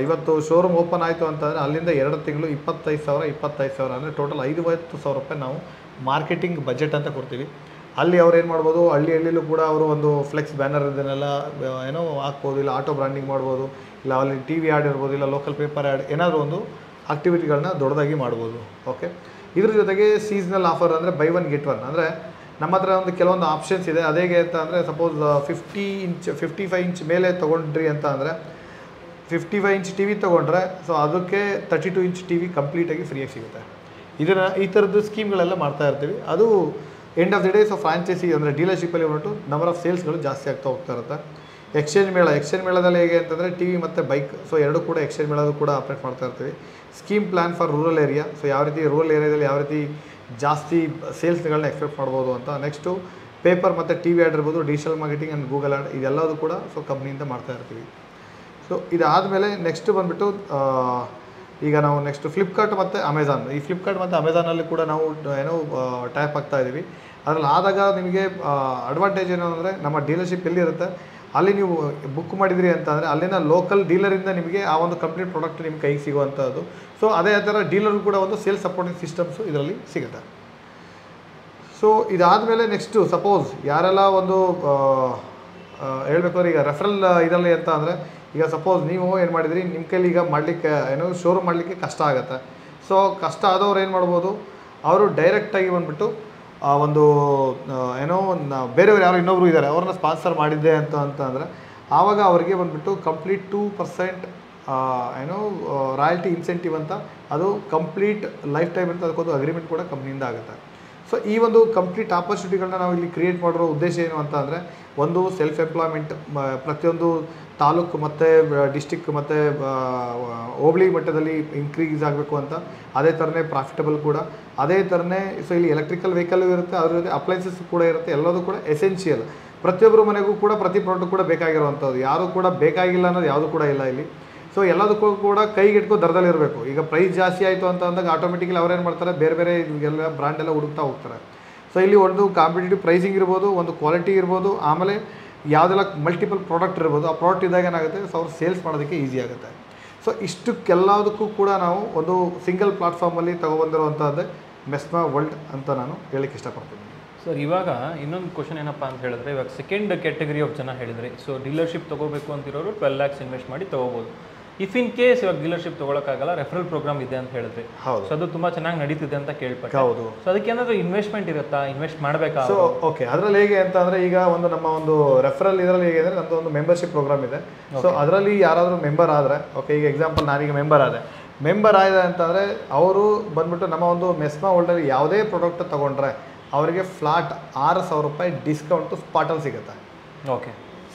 ಇವತ್ತು ಶೋರೂಮ್ ಓಪನ್ ಆಯಿತು ಅಂತಂದರೆ ಅಲ್ಲಿಂದ 2 ತಿಂಗಳು 25,000 ಅಂದರೆ ಟೋಟಲ್ 50,000 ರೂಪಾಯಿ ನಾವು ಮಾರ್ಕೆಟಿಂಗ್ ಬಜೆಟ್ ಅಂತ ಕೊಡ್ತೀವಿ. ಅಲ್ಲಿ ಅವ್ರು ಏನು ಮಾಡ್ಬೋದು, ಹಳ್ಳಿಯಲ್ಲೂ ಕೂಡ ಅವರು ಒಂದು ಫ್ಲೆಕ್ಸ್ ಬ್ಯಾನರ್ ಇದನ್ನೆಲ್ಲ ಹಾಕ್ಬೋದು, ಇಲ್ಲ ಆಟೋ ಬ್ರ್ಯಾಂಡಿಂಗ್ ಮಾಡ್ಬೋದು, ಇಲ್ಲ ಅಲ್ಲಿ TV ಆ್ಯಡ್ ಇರ್ಬೋದು, ಇಲ್ಲ ಲೋಕಲ್ ಪೇಪರ್ ಆ್ಯಡ್, ಏನಾದರೂ ಒಂದು ಆಕ್ಟಿವಿಟಿಗಳನ್ನ ದೊಡ್ಡದಾಗಿ ಮಾಡ್ಬೋದು. ಓಕೆ, ಇದ್ರ ಜೊತೆಗೆ ಸೀಸ್ನಲ್ ಆಫರ್ ಅಂದರೆ ಬೈ 1 get 1 ಅಂದರೆ ನಮ್ಮ ಹತ್ರ ಒಂದು ಕೆಲವೊಂದು ಆಪ್ಷನ್ಸ್ ಇದೆ. ಅದೇಗೆ ಅಂತ ಅಂದರೆ ಸಪೋಸ್ 55 ಇಂಚ್ ಮೇಲೆ ತೊಗೊಂಡ್ರಿ ಅಂತ ಅಂದರೆ 55 ಇಂಚ್ TV ತೊಗೊಂಡ್ರೆ ಸೊ ಅದಕ್ಕೆ 32 ಇಂಚ್ TV ಕಂಪ್ಲೀಟಾಗಿ ಫ್ರೀಯಾಗಿ ಸಿಗುತ್ತೆ. ಈ ಥರದ್ದು ಸ್ಕೀಮ್ಗಳೆಲ್ಲ ಮಾಡ್ತಾ ಇರ್ತೀವಿ. ಅದು end of the day so franchisee ಅಂದರೆ ಡೀಲರ್ಶಿಪ್ಪಲ್ಲಿ ಬಂದ್ಬಿಟ್ಟು ನಂಬರ್ ಆಫ್ ಸೇಲ್ಸ್ಗಳು ಜಾಸ್ತಿ ಆಗ್ತಾ ಹೋಗ್ತಾ ಇರುತ್ತೆ. ಎಕ್ಸ್ಚೇಂಜ್ ಮೇಳದಲ್ಲಿ ಹೇಗೆ ಅಂತಂದರೆ TV ಮತ್ತು ಬೈಕ್ ಸೊ ಎರಡು ಕೂಡ ಎಕ್ಸ್ಚೇಂಜ್ ಮೇಳದು ಕೂಡ ಆಪ್ರೇಟ್ ಮಾಡ್ತಾ ಇರ್ತೀವಿ. Scheme plan for rural area, so ಯಾವ ರೀತಿ ರೂರಲ್ ಏರಿಯಾದಲ್ಲಿ ಯಾವ ರೀತಿ ಜಾಸ್ತಿ ಸೇಲ್ಸ್ಗಳನ್ನ ಎಕ್ಸ್ಪೆಕ್ಟ್ ಮಾಡ್ಬೋದು ಅಂತ. ನೆಕ್ಸ್ಟು ಪೇಪರ್ ಮತ್ತು TV ಆ್ಯಡ್ ಇರ್ಬೋದು, digital marketing and Google ad ಇದೆಲ್ಲದು ಕೂಡ ಸೊ ಕಂಪ್ನಿಯಿಂದ ಮಾಡ್ತಾ ಇರ್ತೀವಿ. ಸೊ ಇದಾದಮೇಲೆ ನೆಕ್ಸ್ಟ್ ಬಂದುಬಿಟ್ಟು ಈಗ ನಾವು ನೆಕ್ಸ್ಟ್ ಫ್ಲಿಪ್ಕಾರ್ಟ್ ಮತ್ತು ಅಮೆಝಾನ್. ಈ ಫ್ಲಿಪ್ಕಾರ್ಟ್ ಮತ್ತು ಅಮೆಝಾನಲ್ಲಿ ಕೂಡ ನಾವು ಟ್ಯಾಪ್ ಆಗ್ತಾ ಇದ್ದೀವಿ. ಅದರಲ್ಲಿ ಆದಾಗ ನಿಮಗೆ ಅಡ್ವಾಂಟೇಜ್ ಏನು ಅಂದರೆ ನಮ್ಮ ಡೀಲರ್ಶಿಪ್ ಎಲ್ಲಿರುತ್ತೆ ಅಲ್ಲಿ ನೀವು ಬುಕ್ ಮಾಡಿದಿರಿ ಅಂತ ಅಂದರೆ ಅಲ್ಲಿನ ಲೋಕಲ್ ಡೀಲರಿಂದ ನಿಮಗೆ ಆ ಒಂದು ಕಂಪ್ಲೀಟ್ ಪ್ರಾಡಕ್ಟ್ ನಿಮ್ಮ ಕೈಗೆ ಸಿಗುವಂಥದ್ದು. ಸೊ ಅದೇ ಥರ ಡೀಲರ್ಗೂ ಕೂಡ ಒಂದು ಸೇಲ್ಸ್ ಸಪೋರ್ಟಿಂಗ್ ಸಿಸ್ಟಮ್ಸು ಇದರಲ್ಲಿ ಸಿಗುತ್ತೆ. ಸೊ ಇದಾದಮೇಲೆ ನೆಕ್ಸ್ಟು ಸಪೋಸ್ ಯಾರೆಲ್ಲ ಒಂದು ಹೇಳ್ಬೇಕಾದ್ರೆ ಈಗ ರೆಫರಲ್ ಇದರಲ್ಲಿ ಅಂತ ಅಂದರೆ ಈಗ ಸಪೋಸ್ ನೀವು ಏನು ಮಾಡಿದಿರಿ, ನಿಮ್ಮ ಕೈಲಿ ಈಗ ಮಾಡಲಿಕ್ಕೆ ಶೋರೂಮ್ ಮಾಡಲಿಕ್ಕೆ ಕಷ್ಟ ಆಗುತ್ತೆ. ಸೊ ಕಷ್ಟ ಆದವ್ರು ಏನು ಮಾಡ್ಬೋದು, ಅವರು ಡೈರೆಕ್ಟಾಗಿ ಬಂದುಬಿಟ್ಟು ಒಂದು ಬೇರೆಯವ್ರು ಯಾರು ಇನ್ನೊಬ್ರು ಇದ್ದಾರೆ ಅವ್ರನ್ನ ಸ್ಪಾನ್ಸರ್ ಮಾಡಿದ್ದೆ ಅಂತ ಅಂದರೆ ಆವಾಗ ಅವರಿಗೆ ಬಂದುಬಿಟ್ಟು ಕಂಪ್ಲೀಟ್ 2% ರಾಯಲ್ಟಿ ಇನ್ಸೆಂಟಿವ್ ಅಂತ ಅದು ಕಂಪ್ಲೀಟ್ ಲೈಫ್ ಟೈಮ್ ಅಂತ ಅದಕ್ಕೊಂದು ಅಗ್ರಿಮೆಂಟ್ ಕೂಡ ಕಂಪ್ನಿಯಿಂದ ಆಗುತ್ತೆ. ಸೊ ಈ ಒಂದು ಕಂಪ್ಲೀಟ್ ಆಪರ್ಚುನಿಟಿಗಳನ್ನ ನಾವು ಇಲ್ಲಿ ಕ್ರಿಯೇಟ್ ಮಾಡಿರೋ ಉದ್ದೇಶ ಏನು ಅಂತ ಅಂದರೆ ಒಂದು ಸೆಲ್ಫ್ ಎಂಪ್ಲಾಯ್ಮೆಂಟ್ ಪ್ರತಿಯೊಂದು ತಾಲೂಕು ಮತ್ತು ಡಿಸ್ಟಿಕ್ ಮತ್ತು ಹೋಬಳಿ ಮಟ್ಟದಲ್ಲಿ ಇನ್ಕ್ರೀಸ್ ಆಗಬೇಕು ಅಂತ. ಅದೇ ಥರನೇ ಪ್ರಾಫಿಟಬಲ್ ಕೂಡ ಅದೇ ಥರನೇ. ಸೊ ಇಲ್ಲಿ ಎಲೆಕ್ಟ್ರಿಕಲ್ ವೆಹಿಕಲ್ ಇರುತ್ತೆ, ಅದ್ರ ಜೊತೆ ಅಪ್ಲೈನ್ಸಸ್ ಕೂಡ ಇರುತ್ತೆ. ಎಲ್ಲದೂ ಕೂಡ ಎಸೆನ್ಷಿಯಲ್. ಪ್ರತಿಯೊಬ್ಬರು ಮನೆಗೂ ಕೂಡ ಪ್ರತಿ ಪ್ರಾಡಕ್ಟ್ ಕೂಡ ಬೇಕಾಗಿರುವಂಥದ್ದು. ಯಾರು ಕೂಡ ಬೇಕಾಗಿಲ್ಲ ಅನ್ನೋದು ಯಾವುದು ಕೂಡ ಇಲ್ಲ ಇಲ್ಲಿ. ಸೊ ಎಲ್ಲದಕ್ಕೂ ಕೂಡ ಕೈಗೆಟ್ಕೋ ದರದಲ್ಲಿರಬೇಕು. ಈಗ ಪ್ರೈಸ್ ಜಾಸ್ತಿ ಆಯಿತು ಅಂತ ಅಂದಾಗ ಆಟೋಮೆಟಿಕಲಿ ಅವ್ರೇನು ಮಾಡ್ತಾರೆ, ಬೇರೆ ಬೇರೆ ಎಲ್ಲ ಬ್ರ್ಯಾಂಡೆಲ್ಲ ಹುಡುಕ್ತಾ ಹೋಗ್ತಾರೆ. ಸೊ ಇಲ್ಲಿ ಒಂದು ಕಾಂಪಿಟೇಟಿವ್ ಪ್ರೈಸಿಂಗ್ ಇರ್ಬೋದು, ಒಂದು ಕ್ವಾಲಿಟಿ ಇರ್ಬೋದು, ಆಮೇಲೆ ಯಾವುದೆಲ್ಲ ಮಲ್ಟಿಪಲ್ ಪ್ರಾಡಕ್ಟ್ ಇರ್ಬೋದು. ಆ ಪ್ರಾಡಕ್ಟ್ ಇದ್ದಾಗ ಏನಾಗುತ್ತೆ, ಸೊ ಅವ್ರು ಸೇಲ್ಸ್ ಮಾಡೋದಕ್ಕೆ ಈಸಿ ಆಗುತ್ತೆ. ಸೊ ಇಷ್ಟಕ್ಕೆಲ್ಲದಕ್ಕೂ ಕೂಡ ನಾವು ಒಂದು ಸಿಂಗಲ್ ಪ್ಲಾಟ್ಫಾರ್ಮಲ್ಲಿ ತೊಗೊಬಂದಿರುವಂಥದ್ದೇ ಮೆಸ್ಮಾ ವರ್ಲ್ಡ್ ಅಂತ ನಾನು ಹೇಳಕ್ಕೆ ಇಷ್ಟಪಡ್ತೀನಿ. ಸರ್ ಇವಾಗ ಇನ್ನೊಂದು ಕ್ವಶನ್ ಏನಪ್ಪ ಅಂತ ಹೇಳಿದ್ರೆ, ಇವಾಗ ಸೆಕೆಂಡ್ ಕ್ಯಾಟಗರಿ ಆಫ್ ಜನ ಹೇಳಿದ್ರಿ. ಸೊ ಡೀಲರ್ಶಿಪ್ ತೊಗೋಬೇಕು ಅಂತಿರೋರು 12 lakhs ಇನ್ವೆಸ್ಟ್ ಮಾಡಿ ತೊಗೋಬೋದು. ಇಫ್ ಇನ್ ಕೇಸ್ ಇವಾಗ ಡೀಲರ್ಶಿಪ್ ತೊಗೊಳಕ್ಕಾಗಲ್ಲ, ರೆಫರಲ್ ಪ್ರೋಗ್ರಾಮ್ ಇದೆ ಅಂತ ಹೇಳಿದ್ರಿ. ಹೌದು, ಸೊ ಅದು ತುಂಬ ಚೆನ್ನಾಗಿ ನಡೀತಿದೆ ಅಂತ ಕೇಳ್ಪಟ್ಟೆ. ಹೌದು. ಸೊ ಅದಕ್ಕೆ ಏನಾದರೂ ಇನ್ವೆಸ್ಟ್ಮೆಂಟ್ ಇರುತ್ತಾ, ಇನ್ವೆಸ್ಟ್ ಮಾಡಬೇಕಾ? ಸೊ ಓಕೆ, ಅದರಲ್ಲಿ ಹೇಗೆ ಅಂತ ಅಂದರೆ ಈಗ ಒಂದು ನಮ್ಮ ಒಂದು ರೆಫರಲ್ ಇದರಲ್ಲಿ ಹೇಗೆ ಅಂದರೆ ನಮ್ಮದು ಒಂದು ಮೆಂಬರ್ಶಿಪ್ ಪ್ರೋಗ್ರಾಮ್ ಇದೆ. ಸೊ ಅದರಲ್ಲಿ ಯಾರಾದರೂ ಮೆಂಬರ್ ಆದರೆ, ಓಕೆ ಈಗ ಎಕ್ಸಾಂಪಲ್ ನಾನೀಗ ಮೆಂಬರ್ ಆದೆ, ಮೆಂಬರ್ ಆಗಿದೆ ಅಂತಂದರೆ ಅವರು ಬಂದ್ಬಿಟ್ಟು ನಮ್ಮ ಒಂದು ಮೆಸ್ಮಾ ವರ್ಲ್ಡಲ್ಲಿ ಯಾವುದೇ ಪ್ರಾಡಕ್ಟ್ ತೊಗೊಂಡ್ರೆ ಅವರಿಗೆ ಫ್ಲಾಟ್ 6,000 ರೂಪಾಯಿ ಡಿಸ್ಕೌಂಟು ಸ್ಪಾಟಲ್ಲಿ ಸಿಗುತ್ತೆ. ಓಕೆ.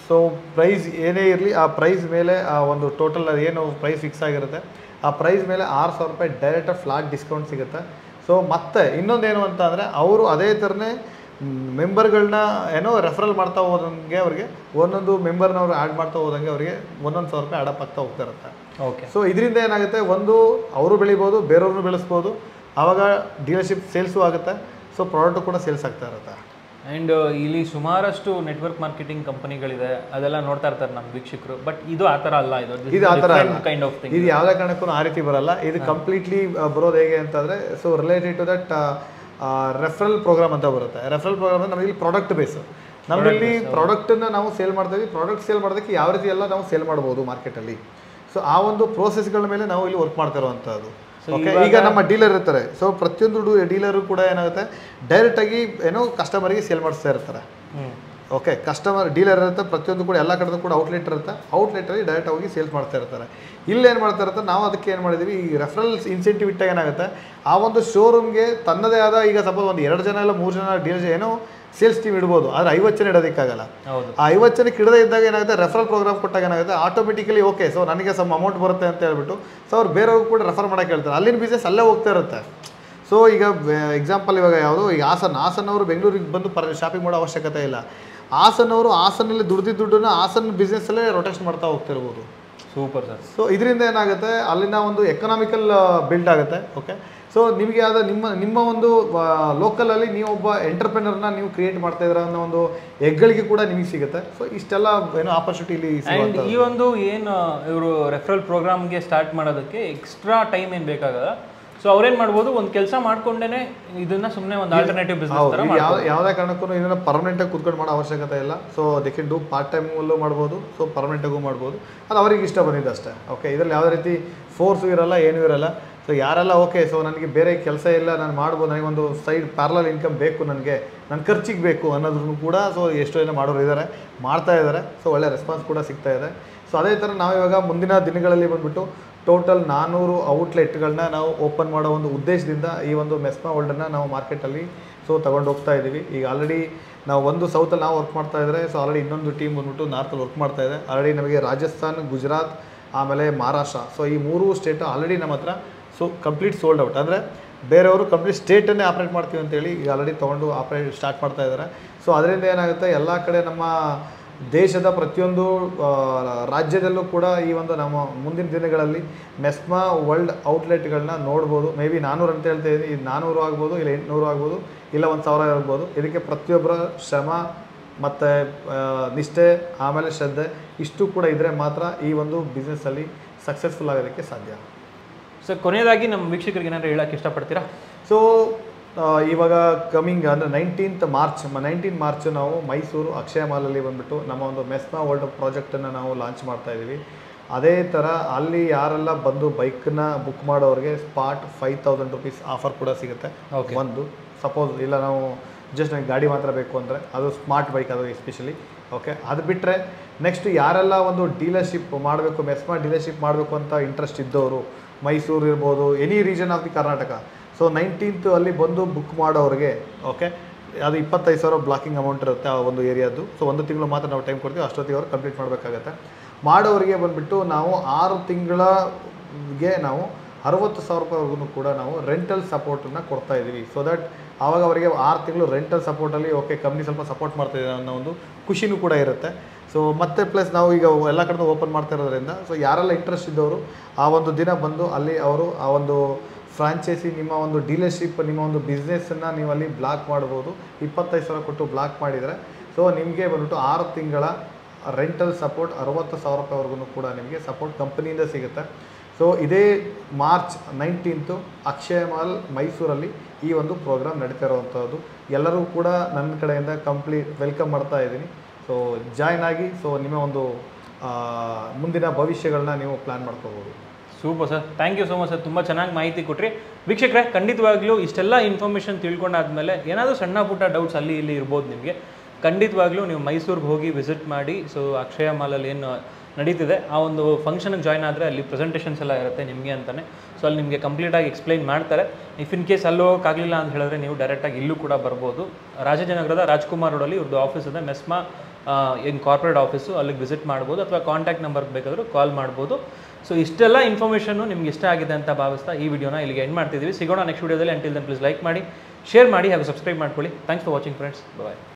ಸೊ ಪ್ರೈಸ್ ಏನೇ ಇರಲಿ ಆ ಪ್ರೈಸ್ ಮೇಲೆ ಆ ಒಂದು ಟೋಟಲ್ ಏನು ಪ್ರೈಸ್ ಫಿಕ್ಸ್ ಆಗಿರುತ್ತೆ ಆ ಪ್ರೈಸ್ ಮೇಲೆ 6,000 ರೂಪಾಯಿ ಡೈರೆಕ್ಟಾಗಿ ಫ್ಲಾಟ್ ಡಿಸ್ಕೌಂಟ್ ಸಿಗುತ್ತೆ. ಸೊ ಮತ್ತೆ ಇನ್ನೊಂದೇನು ಅಂತ ಅಂದರೆ ಅವರು ಅದೇ ಥರನೇ ಮೆಂಬರ್ಗಳನ್ನ ಏನೋ ರೆಫರಲ್ ಮಾಡ್ತಾ ಹೋದಂಗೆ ಅವ್ರಿಗೆ ಒಂದೊಂದು ಮೆಂಬರ್ನವ್ರು ಆ್ಯಡ್ ಮಾಡ್ತಾ ಹೋದಂಗೆ ಅವರಿಗೆ 1,100 ರೂಪಾಯಿ ಆಡಪ್ ಆಗ್ತಾ ಹೋಗ್ತಾ ಇರುತ್ತೆ. ಓಕೆ. ಸೊ ಇದರಿಂದ ಏನಾಗುತ್ತೆ, ಒಂದು ಅವರು ಬೆಳಿಬೋದು, ಬೇರೆಯವ್ರನ್ನೂ ಬೆಳೆಸ್ಬೋದು, ಆವಾಗ ಡೀಲರ್ಶಿಪ್ ಸೇಲ್ಸು ಆಗುತ್ತೆ. ಸೊ ಪ್ರಾಡಕ್ಟು ಕೂಡ ಸೇಲ್ಸ್ ಆಗ್ತಾ ಇರುತ್ತೆ. ಆ್ಯಂಡ್ ಇಲ್ಲಿ ಸುಮಾರಷ್ಟು ನೆಟ್ವರ್ಕ್ ಮಾರ್ಕೆಟಿಂಗ್ ಕಂಪನಿಗಳಿದೆ, ಅದೆಲ್ಲ ನೋಡ್ತಾ ಇರ್ತಾರೆ ನಮ್ಮ ವೀಕ್ಷಕರು. ಬಟ್ ಇದು ಆ ಥರ ಅಲ್ಲ, ಇದು ಆ ಥರ ಕೈಂಡ್ ಆಫ್ ಥಿಂಗ್. ಇದು ಯಾವುದೇ ಕಾರಣಕ್ಕೂ ಆ ರೀತಿ ಬರಲ್ಲ. ಇದು ಕಂಪ್ಲೀಟ್ಲಿ ಬರೋದು ಹೇಗೆ ಅಂತಂದರೆ, so related to that referral program ಅಂತ ಬರುತ್ತೆ. ರೆಫರಲ್ ಪ್ರೋಗ್ರಾಮ್ ಅಂದರೆ ನಮಗೆ ಇಲ್ಲಿ ಪ್ರಾಡಕ್ಟ್ ಬೇಸು. ನಮ್ಮಲ್ಲಿ ಪ್ರಾಡಕ್ಟನ್ನು ನಾವು ಸೇಲ್ ಮಾಡ್ತೀವಿ. ಪ್ರಾಡಕ್ಟ್ ಸೇಲ್ ಮಾಡೋದಕ್ಕೆ ಯಾವ ರೀತಿ ಎಲ್ಲ ನಾವು ಸೇಲ್ ಮಾಡ್ಬೋದು ಮಾರ್ಕೆಟಲ್ಲಿ. ಸೊ ಆ ಒಂದು ಪ್ರೋಸೆಸ್ಗಳ ಮೇಲೆ ನಾವು ಇಲ್ಲಿ ವರ್ಕ್ ಮಾಡ್ತಾ ಇರುವಂಥದ್ದು. ಓಕೆ. ಈಗ ನಮ್ಮ ಡೀಲರ್ ಇರ್ತಾರೆ. ಸೊ ಪ್ರತಿಯೊಂದು ಡೀಲರು ಕೂಡ ಏನಾಗುತ್ತೆ, ಡೈರೆಕ್ಟಾಗಿ ಏನೋ ಕಸ್ಟಮರಿಗೆ ಸೇಲ್ ಮಾಡಿಸ್ತಾ ಇರ್ತಾರೆ. ಓಕೆ. ಕಸ್ಟಮರ್ ಡೀಲರ್ ಇರುತ್ತೆ, ಪ್ರತಿಯೊಂದು ಕೂಡ ಎಲ್ಲ ಕಡೆದು ಕೂಡ ಔಟ್ಲೆಟ್ ಇರುತ್ತೆ. ಔಟ್ಲೆಟಲ್ಲಿ ಡೈರೆಕ್ಟ್ ಹೋಗಿ ಸೇಲ್ಸ್ ಮಾಡ್ತಾ ಇರ್ತಾರೆ. ಇಲ್ಲೇನು ಮಾಡ್ತಾ ಇರ್ತಾರೆ, ನಾವು ಅದಕ್ಕೆ ಏನು ಮಾಡಿದ್ದೀವಿ, ಈ ರೆಫರಲ್ಸ್ ಇನ್ಸೆಂಟಿವ್ ಇಟ್ಟಾಗ ಏನಾಗುತ್ತೆ, ಆ ಒಂದು ಶೋರೂಮ್ಗೆ ತನ್ನದೇ ಆದ, ಈಗ ಸಪೋಸ್ ಒಂದು 2 ಜನ ಇಲ್ಲ 3 ಜನ ಡೀಲರ್ ಏನೋ ಸೇಲ್ಸ್ ಟೀಮ್ ಇಡ್ಬೋದು, ಆದರೆ 50 ಜನ ಇಡೋದಕ್ಕಾಗಲ್ಲ. ಆ 50 ಜನಕ್ಕೆ ಇಡದೇ ಇದ್ದಾಗ ಏನಾಗುತ್ತೆ, ರೆಫರಲ್ ಪ್ರೋಗ್ರಾಮ್ ಕೊಟ್ಟಾಗ ಏನಾಗುತ್ತೆ, ಆಟೋಮೆಟಿಕಲಿ ಓಕೆ ಸೊ ನನಗೆ ಸಮ್ ಅಮೌಂಟ್ ಬರುತ್ತೆ ಅಂತ ಹೇಳ್ಬಿಟ್ಟು ಸೊ ಅವ್ರು ಬೇರೆಯವ್ರು ಕೂಡ ರೆಫರ್ ಮಾಡೋಕ್ಕೆ ಹೇಳ್ತಾರೆ. ಅಲ್ಲಿನ ಬಿಸ್ನೆಸ್ ಅಲ್ಲೇ ಹೋಗ್ತಾ ಇರುತ್ತೆ. ಸೊ ಈಗ ಎಕ್ಸಾಂಪಲ್ ಇವಾಗ ಯಾವುದು, ಈಗ ಹಾಸನವರು ಬೆಂಗಳೂರಿಗೆ ಬಂದು ಶಾಪಿಂಗ್ ಮಾಡೋ ಅವಶ್ಯಕತೆ ಇಲ್ಲ. ಹಾಸನಲ್ಲಿ ದುಡ್ದಿದ್ದ ದುಡ್ಡನ್ನು ಹಾಸನ ಬಿಸ್ನೆಸ್ಸಲ್ಲೇ ರೊಟೇಷನ್ ಮಾಡ್ತಾ ಹೋಗ್ತಿರ್ಬೋದು. Super sir. ಸೊ ಇದರಿಂದ ಏನಾಗುತ್ತೆ, ಅಲ್ಲಿನ ಒಂದು ಎಕನಾಮಿಕಲ್ ಬಿಲ್ಡ್ ಆಗುತ್ತೆ. ಓಕೆ. ಸೊ ನಿಮಗೆ ಆದ ನಿಮ್ಮ ಒಂದು ಲೋಕಲಲ್ಲಿ ನೀವು ಒಬ್ಬ ಎಂಟರ್ಪ್ರೆನರ್ನ ನೀವು ಕ್ರಿಯೇಟ್ ಮಾಡ್ತಾ ಇದ್ದೀರ ಅನ್ನೋ ಒಂದು ಹೆಗ್ಗಳಿಕೆ ಕೂಡ ನಿಮಗೆ ಸಿಗುತ್ತೆ. ಸೊ ಇಷ್ಟೆಲ್ಲ ಏನೋ ಆಪರ್ಚುನಿಟಿ ಇಲ್ಲಿ ಆ್ಯಂಡ್ ಈ ಒಂದು ಏನು ಇವರು ರೆಫರಲ್ ಪ್ರೋಗ್ರಾಮ್ಗೆ ಸ್ಟಾರ್ಟ್ ಮಾಡೋದಕ್ಕೆ ಎಕ್ಸ್ಟ್ರಾ ಟೈಮ್ ಏನು ಬೇಕಾಗಲ್ಲ. ಸೊ ಅವ್ರೇನು ಮಾಡ್ಬೋದು, ಒಂದು ಕೆಲಸ ಮಾಡ್ಕೊಂಡೇ ಇದನ್ನ ಸುಮ್ಮನೆ ಒಂದು ಆಲ್ಟರ್ನೇಟಿವ್ ಬಿಸ್ನೆಸ್ ಥರ ಯಾವುದೇ ಕಾರಣಕ್ಕೂ ಇದನ್ನು ಪರ್ಮನೆಂಟಾಗಿ ಕೂತ್ಕೊಂಡು ಮಾಡೋ ಅವಶ್ಯಕತೆ ಇಲ್ಲ. So they can do part ಟೈಮಲ್ಲೂ ಮಾಡ್ಬೋದು, ಸೊ ಪರ್ಮನೆಂಟಾಗೂ ಮಾಡ್ಬೋದು. ಅದು ಅವ್ರಿಗೆ ಇಷ್ಟ ಬಂದಿದ್ದು ಅಷ್ಟೇ. ಓಕೆ. ಇದರಲ್ಲಿ ಯಾವುದೇ ರೀತಿ ಫೋರ್ಸು ಇರಲ್ಲ, ಏನೂ ಇರಲ್ಲ. ಸೊ ಯಾರೆಲ್ಲ ಓಕೆ ಸೊ ನನಗೆ ಬೇರೆ ಕೆಲಸ ಇಲ್ಲ, ನಾನು ಮಾಡ್ಬೋದು, ನನಗೊಂದು ಸೈಡ್ ಪ್ಯಾರಲಲ್ ಇನ್ಕಮ್ ಬೇಕು, ನನಗೆ ನನ್ನ ಖರ್ಚಿಗೆ ಬೇಕು ಅನ್ನೋದ್ರೂ ಕೂಡ ಸೊ ಎಷ್ಟೋ ಜನ ಮಾಡೋರು ಇದ್ದಾರೆ, ಮಾಡ್ತಾ ಇದ್ದಾರೆ. ಸೊ ಒಳ್ಳೆ ರೆಸ್ಪಾನ್ಸ್ ಕೂಡ ಸಿಗ್ತಾ ಇದೆ. ಸೊ ಅದೇ ಥರ ನಾವು ಇವಾಗ ಮುಂದಿನ ದಿನಗಳಲ್ಲಿ ಬಂದುಬಿಟ್ಟು ಟೋಟಲ್ 400 ಔಟ್ಲೆಟ್ಗಳನ್ನ ನಾವು ಓಪನ್ ಮಾಡೋ ಒಂದು ಉದ್ದೇಶದಿಂದ ಈ ಒಂದು ಮೆಸ್ಮಾ ವರ್ಲ್ಡನ್ನು ನಾವು ಮಾರ್ಕೆಟಲ್ಲಿ ಸೊ ತೊಗೊಂಡು ಹೋಗ್ತಾ ಇದ್ದೀವಿ. ಈಗ ಆಲ್ರೆಡಿ ನಾವು ಒಂದು ಸೌತಲ್ಲಿ ನಾವು ವರ್ಕ್ ಮಾಡ್ತಾ ಇದ್ದಾರೆ. ಸೊ ಆಲ್ರೆಡಿ ಇನ್ನೊಂದು ಟೀಮ್ ಬಂದ್ಬಿಟ್ಟು ನಾರ್ತಲ್ಲಿ ವರ್ಕ್ ಮಾಡ್ತಾ ಇದೆ. ಆಲ್ರೆಡಿ ನಮಗೆ ರಾಜಸ್ಥಾನ್, ಗುಜರಾತ್, ಆಮೇಲೆ ಮಹಾರಾಷ್ಟ್ರ, ಸೊ ಈ 3 ಸ್ಟೇಟು ಆಲ್ರೆಡಿ ನಮ್ಮ ಹತ್ರ ಸೊ ಕಂಪ್ಲೀಟ್ ಸೋಲ್ಡ್ ಔಟ್. ಅಂದರೆ ಬೇರೆಯವರು ಕಂಪ್ಲೀಟ್ ಸ್ಟೇಟನ್ನೇ ಆಪ್ರೇಟ್ ಮಾಡ್ತೀವಿ ಅಂತೇಳಿ ಈಗ ಆಲ್ರೆಡಿ ತೊಗೊಂಡು ಆಪ್ರೇಟ್ ಸ್ಟಾರ್ಟ್ ಮಾಡ್ತಾ ಇದ್ದಾರೆ. ಸೊ ಅದರಿಂದ ಏನಾಗುತ್ತೆ, ಎಲ್ಲ ಕಡೆ ನಮ್ಮ ದೇಶದ ಪ್ರತಿಯೊಂದು ರಾಜ್ಯದಲ್ಲೂ ಕೂಡ ಈ ಒಂದು ನಮ್ಮ ಮುಂದಿನ ದಿನಗಳಲ್ಲಿ ಮೆಸ್ಮಾ ವರ್ಲ್ಡ್ ಔಟ್ಲೆಟ್ಗಳನ್ನ ನೋಡ್ಬೋದು. ಮೇ ಬಿ 400 ಅಂತ ಹೇಳ್ತಾ ಇದ್ದೀನಿ, ಇದು 400 ಆಗ್ಬೋದು, ಇಲ್ಲ 800 ಆಗ್ಬೋದು, ಇಲ್ಲ 1,000 ಆಗ್ಬೋದು. ಇದಕ್ಕೆ ಪ್ರತಿಯೊಬ್ಬರ ಶ್ರಮ ಮತ್ತು ನಿಷ್ಠೆ ಆಮೇಲೆ ಶ್ರದ್ಧೆ ಇಷ್ಟು ಕೂಡ ಇದ್ದರೆ ಮಾತ್ರ ಈ ಒಂದು ಬಿಸ್ನೆಸ್ಸಲ್ಲಿ ಸಕ್ಸಸ್ಫುಲ್ ಆಗೋದಕ್ಕೆ ಸಾಧ್ಯ. ಸೊ ಕೊನೆಯದಾಗಿ ನಮ್ಮ ವೀಕ್ಷಕರಿಗೆ ಏನಾದರೂ ಹೇಳೋಕ್ಕೆ ಇಷ್ಟಪಡ್ತೀರಾ? ಸೊ ಇವಾಗ ಕಮಿಂಗ್ ಅಂದರೆ 19 ಮಾರ್ಚ್ ನಾವು ಮೈಸೂರು ಅಕ್ಷಯ ಮಾಲಲ್ಲಿ ಬಂದುಬಿಟ್ಟು ನಮ್ಮ ಒಂದು ಮೆಸ್ಮಾ ವರ್ಲ್ಡ್ ಪ್ರಾಜೆಕ್ಟನ್ನು ನಾವು ಲಾಂಚ್ ಮಾಡ್ತಾ ಇದ್ದೀವಿ. ಅದೇ ಥರ ಅಲ್ಲಿ ಯಾರೆಲ್ಲ ಬಂದು ಬೈಕನ್ನ ಬುಕ್ ಮಾಡೋರಿಗೆ ಸ್ಪಾಟ್ 5,000 ರೂಪೀಸ್ ಆಫರ್ ಕೂಡ ಸಿಗುತ್ತೆ. ಒಂದು ಸಪೋಸ್ ಇಲ್ಲ ನಾವು ಜಸ್ಟ್ ನನಗೆ ಗಾಡಿ ಮಾತ್ರ ಬೇಕು ಅಂದರೆ ಅದು ಸ್ಮಾರ್ಟ್ ಬೈಕ್, ಅದು ಎಸ್ಪೆಷಲಿ. ಓಕೆ. ಅದು ಬಿಟ್ಟರೆ ನೆಕ್ಸ್ಟ್ ಯಾರೆಲ್ಲ ಒಂದು ಡೀಲರ್ಶಿಪ್ ಮಾಡಬೇಕು, ಮೆಸ್ಮಾ ಡೀಲರ್ಶಿಪ್ ಮಾಡಬೇಕು ಅಂತ ಇಂಟ್ರೆಸ್ಟ್ ಇದ್ದವರು, ಮೈಸೂರು ಇರ್ಬೋದು, any region of the Karnataka, so 19th ಅಲ್ಲಿ ಬಂದು ಬುಕ್ ಮಾಡೋರಿಗೆ ಓಕೆ ಅದು 25,000 ಬ್ಲಾಕಿಂಗ್ ಅಮೌಂಟ್ ಇರುತ್ತೆ ಆ ಒಂದು ಏರಿಯಾದ್ದು. ಸೊ 1 ತಿಂಗಳು ಮಾತ್ರ ನಾವು ಟೈಮ್ ಕೊಡ್ತೀವಿ, ಅಷ್ಟೊತ್ತಿಗೆ ಅವ್ರು ಕಂಪ್ಲೀಟ್ ಮಾಡಬೇಕಾಗತ್ತೆ. ಮಾಡೋರಿಗೆ ಬಂದುಬಿಟ್ಟು ನಾವು 6 ತಿಂಗಳಿಗೆ ನಾವು 60,000 ರೂಪಾಯಿವರೆಗೂ ಕೂಡ ನಾವು ರೆಂಟಲ್ ಸಪೋರ್ಟನ್ನು ಕೊಡ್ತಾ ಇದ್ದೀವಿ. ಸೊ ದಟ್ ಆವಾಗ ಅವರಿಗೆ 6 ತಿಂಗಳು ರೆಂಟಲ್ ಸಪೋರ್ಟಲ್ಲಿ ಓಕೆ ಕಂಪ್ನಿ ಸ್ವಲ್ಪ ಸಪೋರ್ಟ್ ಮಾಡ್ತಾಯಿದೆ ಅನ್ನೋ ಒಂದು ಖುಷಿನೂ ಕೂಡ ಇರುತ್ತೆ. ಸೊ ಮತ್ತು ಪ್ಲಸ್ ನಾವು ಈಗ ಎಲ್ಲ ಕಡೆ ಓಪನ್ ಮಾಡ್ತಾ ಇರೋದ್ರಿಂದ ಸೊ ಯಾರೆಲ್ಲ ಇಂಟ್ರೆಸ್ಟ್ ಇದ್ದವರು ಆ ಒಂದು ದಿನ ಬಂದು ಅಲ್ಲಿ ಅವರು ಆ ಒಂದು ಫ್ರಾಂಚೈಸಿ ನಿಮ್ಮ ಒಂದು ಡೀಲರ್ಶಿಪ್ ನಿಮ್ಮ ಒಂದು ಬಿಸ್ನೆಸ್ಸನ್ನು ನೀವು ಅಲ್ಲಿ ಬ್ಲಾಕ್ ಮಾಡ್ಬೋದು. 25,000 ಕೊಟ್ಟು ಬ್ಲಾಕ್ ಮಾಡಿದರೆ ಸೊ ನಿಮಗೆ ಬಂದ್ಬಿಟ್ಟು 6 ತಿಂಗಳ ರೆಂಟಲ್ ಸಪೋರ್ಟ್ 60,000 ರೂಪಾಯಿವರೆಗೂ ಕೂಡ ನಿಮಗೆ ಸಪೋರ್ಟ್ ಕಂಪ್ನಿಯಿಂದ ಸಿಗುತ್ತೆ. ಸೊ ಇದೇ ಮಾರ್ಚ್ 19th ಅಕ್ಷಯ ಮಾಲ್ ಮೈಸೂರಲ್ಲಿ ಈ ಒಂದು ಪ್ರೋಗ್ರಾಮ್ ನಡೀತಾ ಇರೋವಂಥದ್ದು. ಎಲ್ಲರೂ ಕೂಡ ನನ್ನ ಕಡೆಯಿಂದ ಕಂಪ್ಲೀಟ್ ವೆಲ್ಕಮ್ ಮಾಡ್ತಾ ಇದ್ದೀನಿ. ಸೊ ಜಾಯ್ನ್ ಆಗಿ ಸೊ ನಿಮ್ಮ ಒಂದು ಮುಂದಿನ ಭವಿಷ್ಯಗಳನ್ನ ನೀವು ಪ್ಲ್ಯಾನ್ ಮಾಡ್ಕೋಬೋದು. Super sir, thank you so much sir, ತುಂಬ ಚೆನ್ನಾಗಿ ಮಾಹಿತಿ ಕೊಟ್ರಿ. ವೀಕ್ಷಕರೇ, ಖಂಡಿತವಾಗ್ಲೂ ಇಷ್ಟೆಲ್ಲ ಇನ್ಫಾರ್ಮೇಷನ್ ತಿಳ್ಕೊಂಡಾದ್ಮೇಲೆ ಏನಾದರೂ ಸಣ್ಣ ಪುಟ್ಟ ಡೌಟ್ಸ್ ಅಲ್ಲಿ ಇಲ್ಲಿ ಇರ್ಬೋದು ನಿಮಗೆ. ಖಂಡಿತವಾಗ್ಲೂ ನೀವು ಮೈಸೂರಿಗೆ ಹೋಗಿ ವಿಸಿಟ್ ಮಾಡಿ. ಸೊ ಅಕ್ಷಯ ಮಾಲಲ್ಲಿ ಏನು ನಡೀತಿದೆ. ಆ ಒಂದು ಫಂಕ್ಷನ್ಗೆ ಜಾಯ್ನ್ ಆದರೆ ಅಲ್ಲಿ ಪ್ರೆಸೆಂಟೇಷನ್ಸ್ ಎಲ್ಲ ಇರುತ್ತೆ ನಿಮಗೆ ಅಂತಲೇ. ಸೊ ಅಲ್ಲಿ ನಿಮಗೆ ಕಂಪ್ಲೀಟಾಗಿ ಎಕ್ಸ್ಪ್ಲೈನ್ ಮಾಡ್ತಾರೆ. ಇಫ್ ಇನ್ ಕೇಸ್ ಅಲ್ಲಿ ಹೋಗೋಕ್ಕಾಗಲಿಲ್ಲ ಅಂತ ಹೇಳಿದ್ರೆ ನೀವು ಡೈರೆಕ್ಟಾಗಿ ಇಲ್ಲೂ ಕೂಡ ಬರ್ಬೋದು. ರಾಜಾಜಿನಗರದ ರಾಜ್ಕುಮಾರ್ ರೋಡಲ್ಲಿ ಇವ್ರದ್ದು ಆಫೀಸ್ ಇದೆ, ಮೆಸ್ಮಾ ಏನು ಕಾರ್ಪೊರೇಟ್ ಆಫೀಸು, ಅಲ್ಲಿಗೆ ವಿಸಿಟ್ ಮಾಡ್ಬೋದು ಅಥವಾ ಕಾಂಟ್ಯಾಕ್ಟ್ ನಂಬರ್ಗೆ ಬೇಕಾದರೂ ಕಾಲ್ ಮಾಡ್ಬೋದು. ಸೊ ಇಷ್ಟೆಲ್ಲ ಇನ್ಫಾರ್ಮೇಷನ್ನು ನಿಮ್ಗೆ ಇಷ್ಟ ಆಗಿದೆ ಅಂತ ಭಾವಿಸ್ತಾ ಈ ವಿಡಿಯೋನ ಇಲ್ಲಿಗೆ ಎಂಡ್ ಮಾಡ್ತಿದ್ದೀವಿ. ಸಿಗೋಣ ನೆಕ್ಸ್ಟ್ ವಿಡಿಯೋದಲ್ಲಿ. ಅಂಟಿಲ್ ದೆನ್ ಪ್ಲೀಸ್ ಲೈಕ್ ಮಾಡಿ, ಶೇರ್ ಮಾಡಿ ಹಾಗೂ ಸಬ್ಸ್ಕ್ರೈಬ್ ಮಾಡ್ಕೊಳ್ಳಿ. Thanks for watching friends. Bye.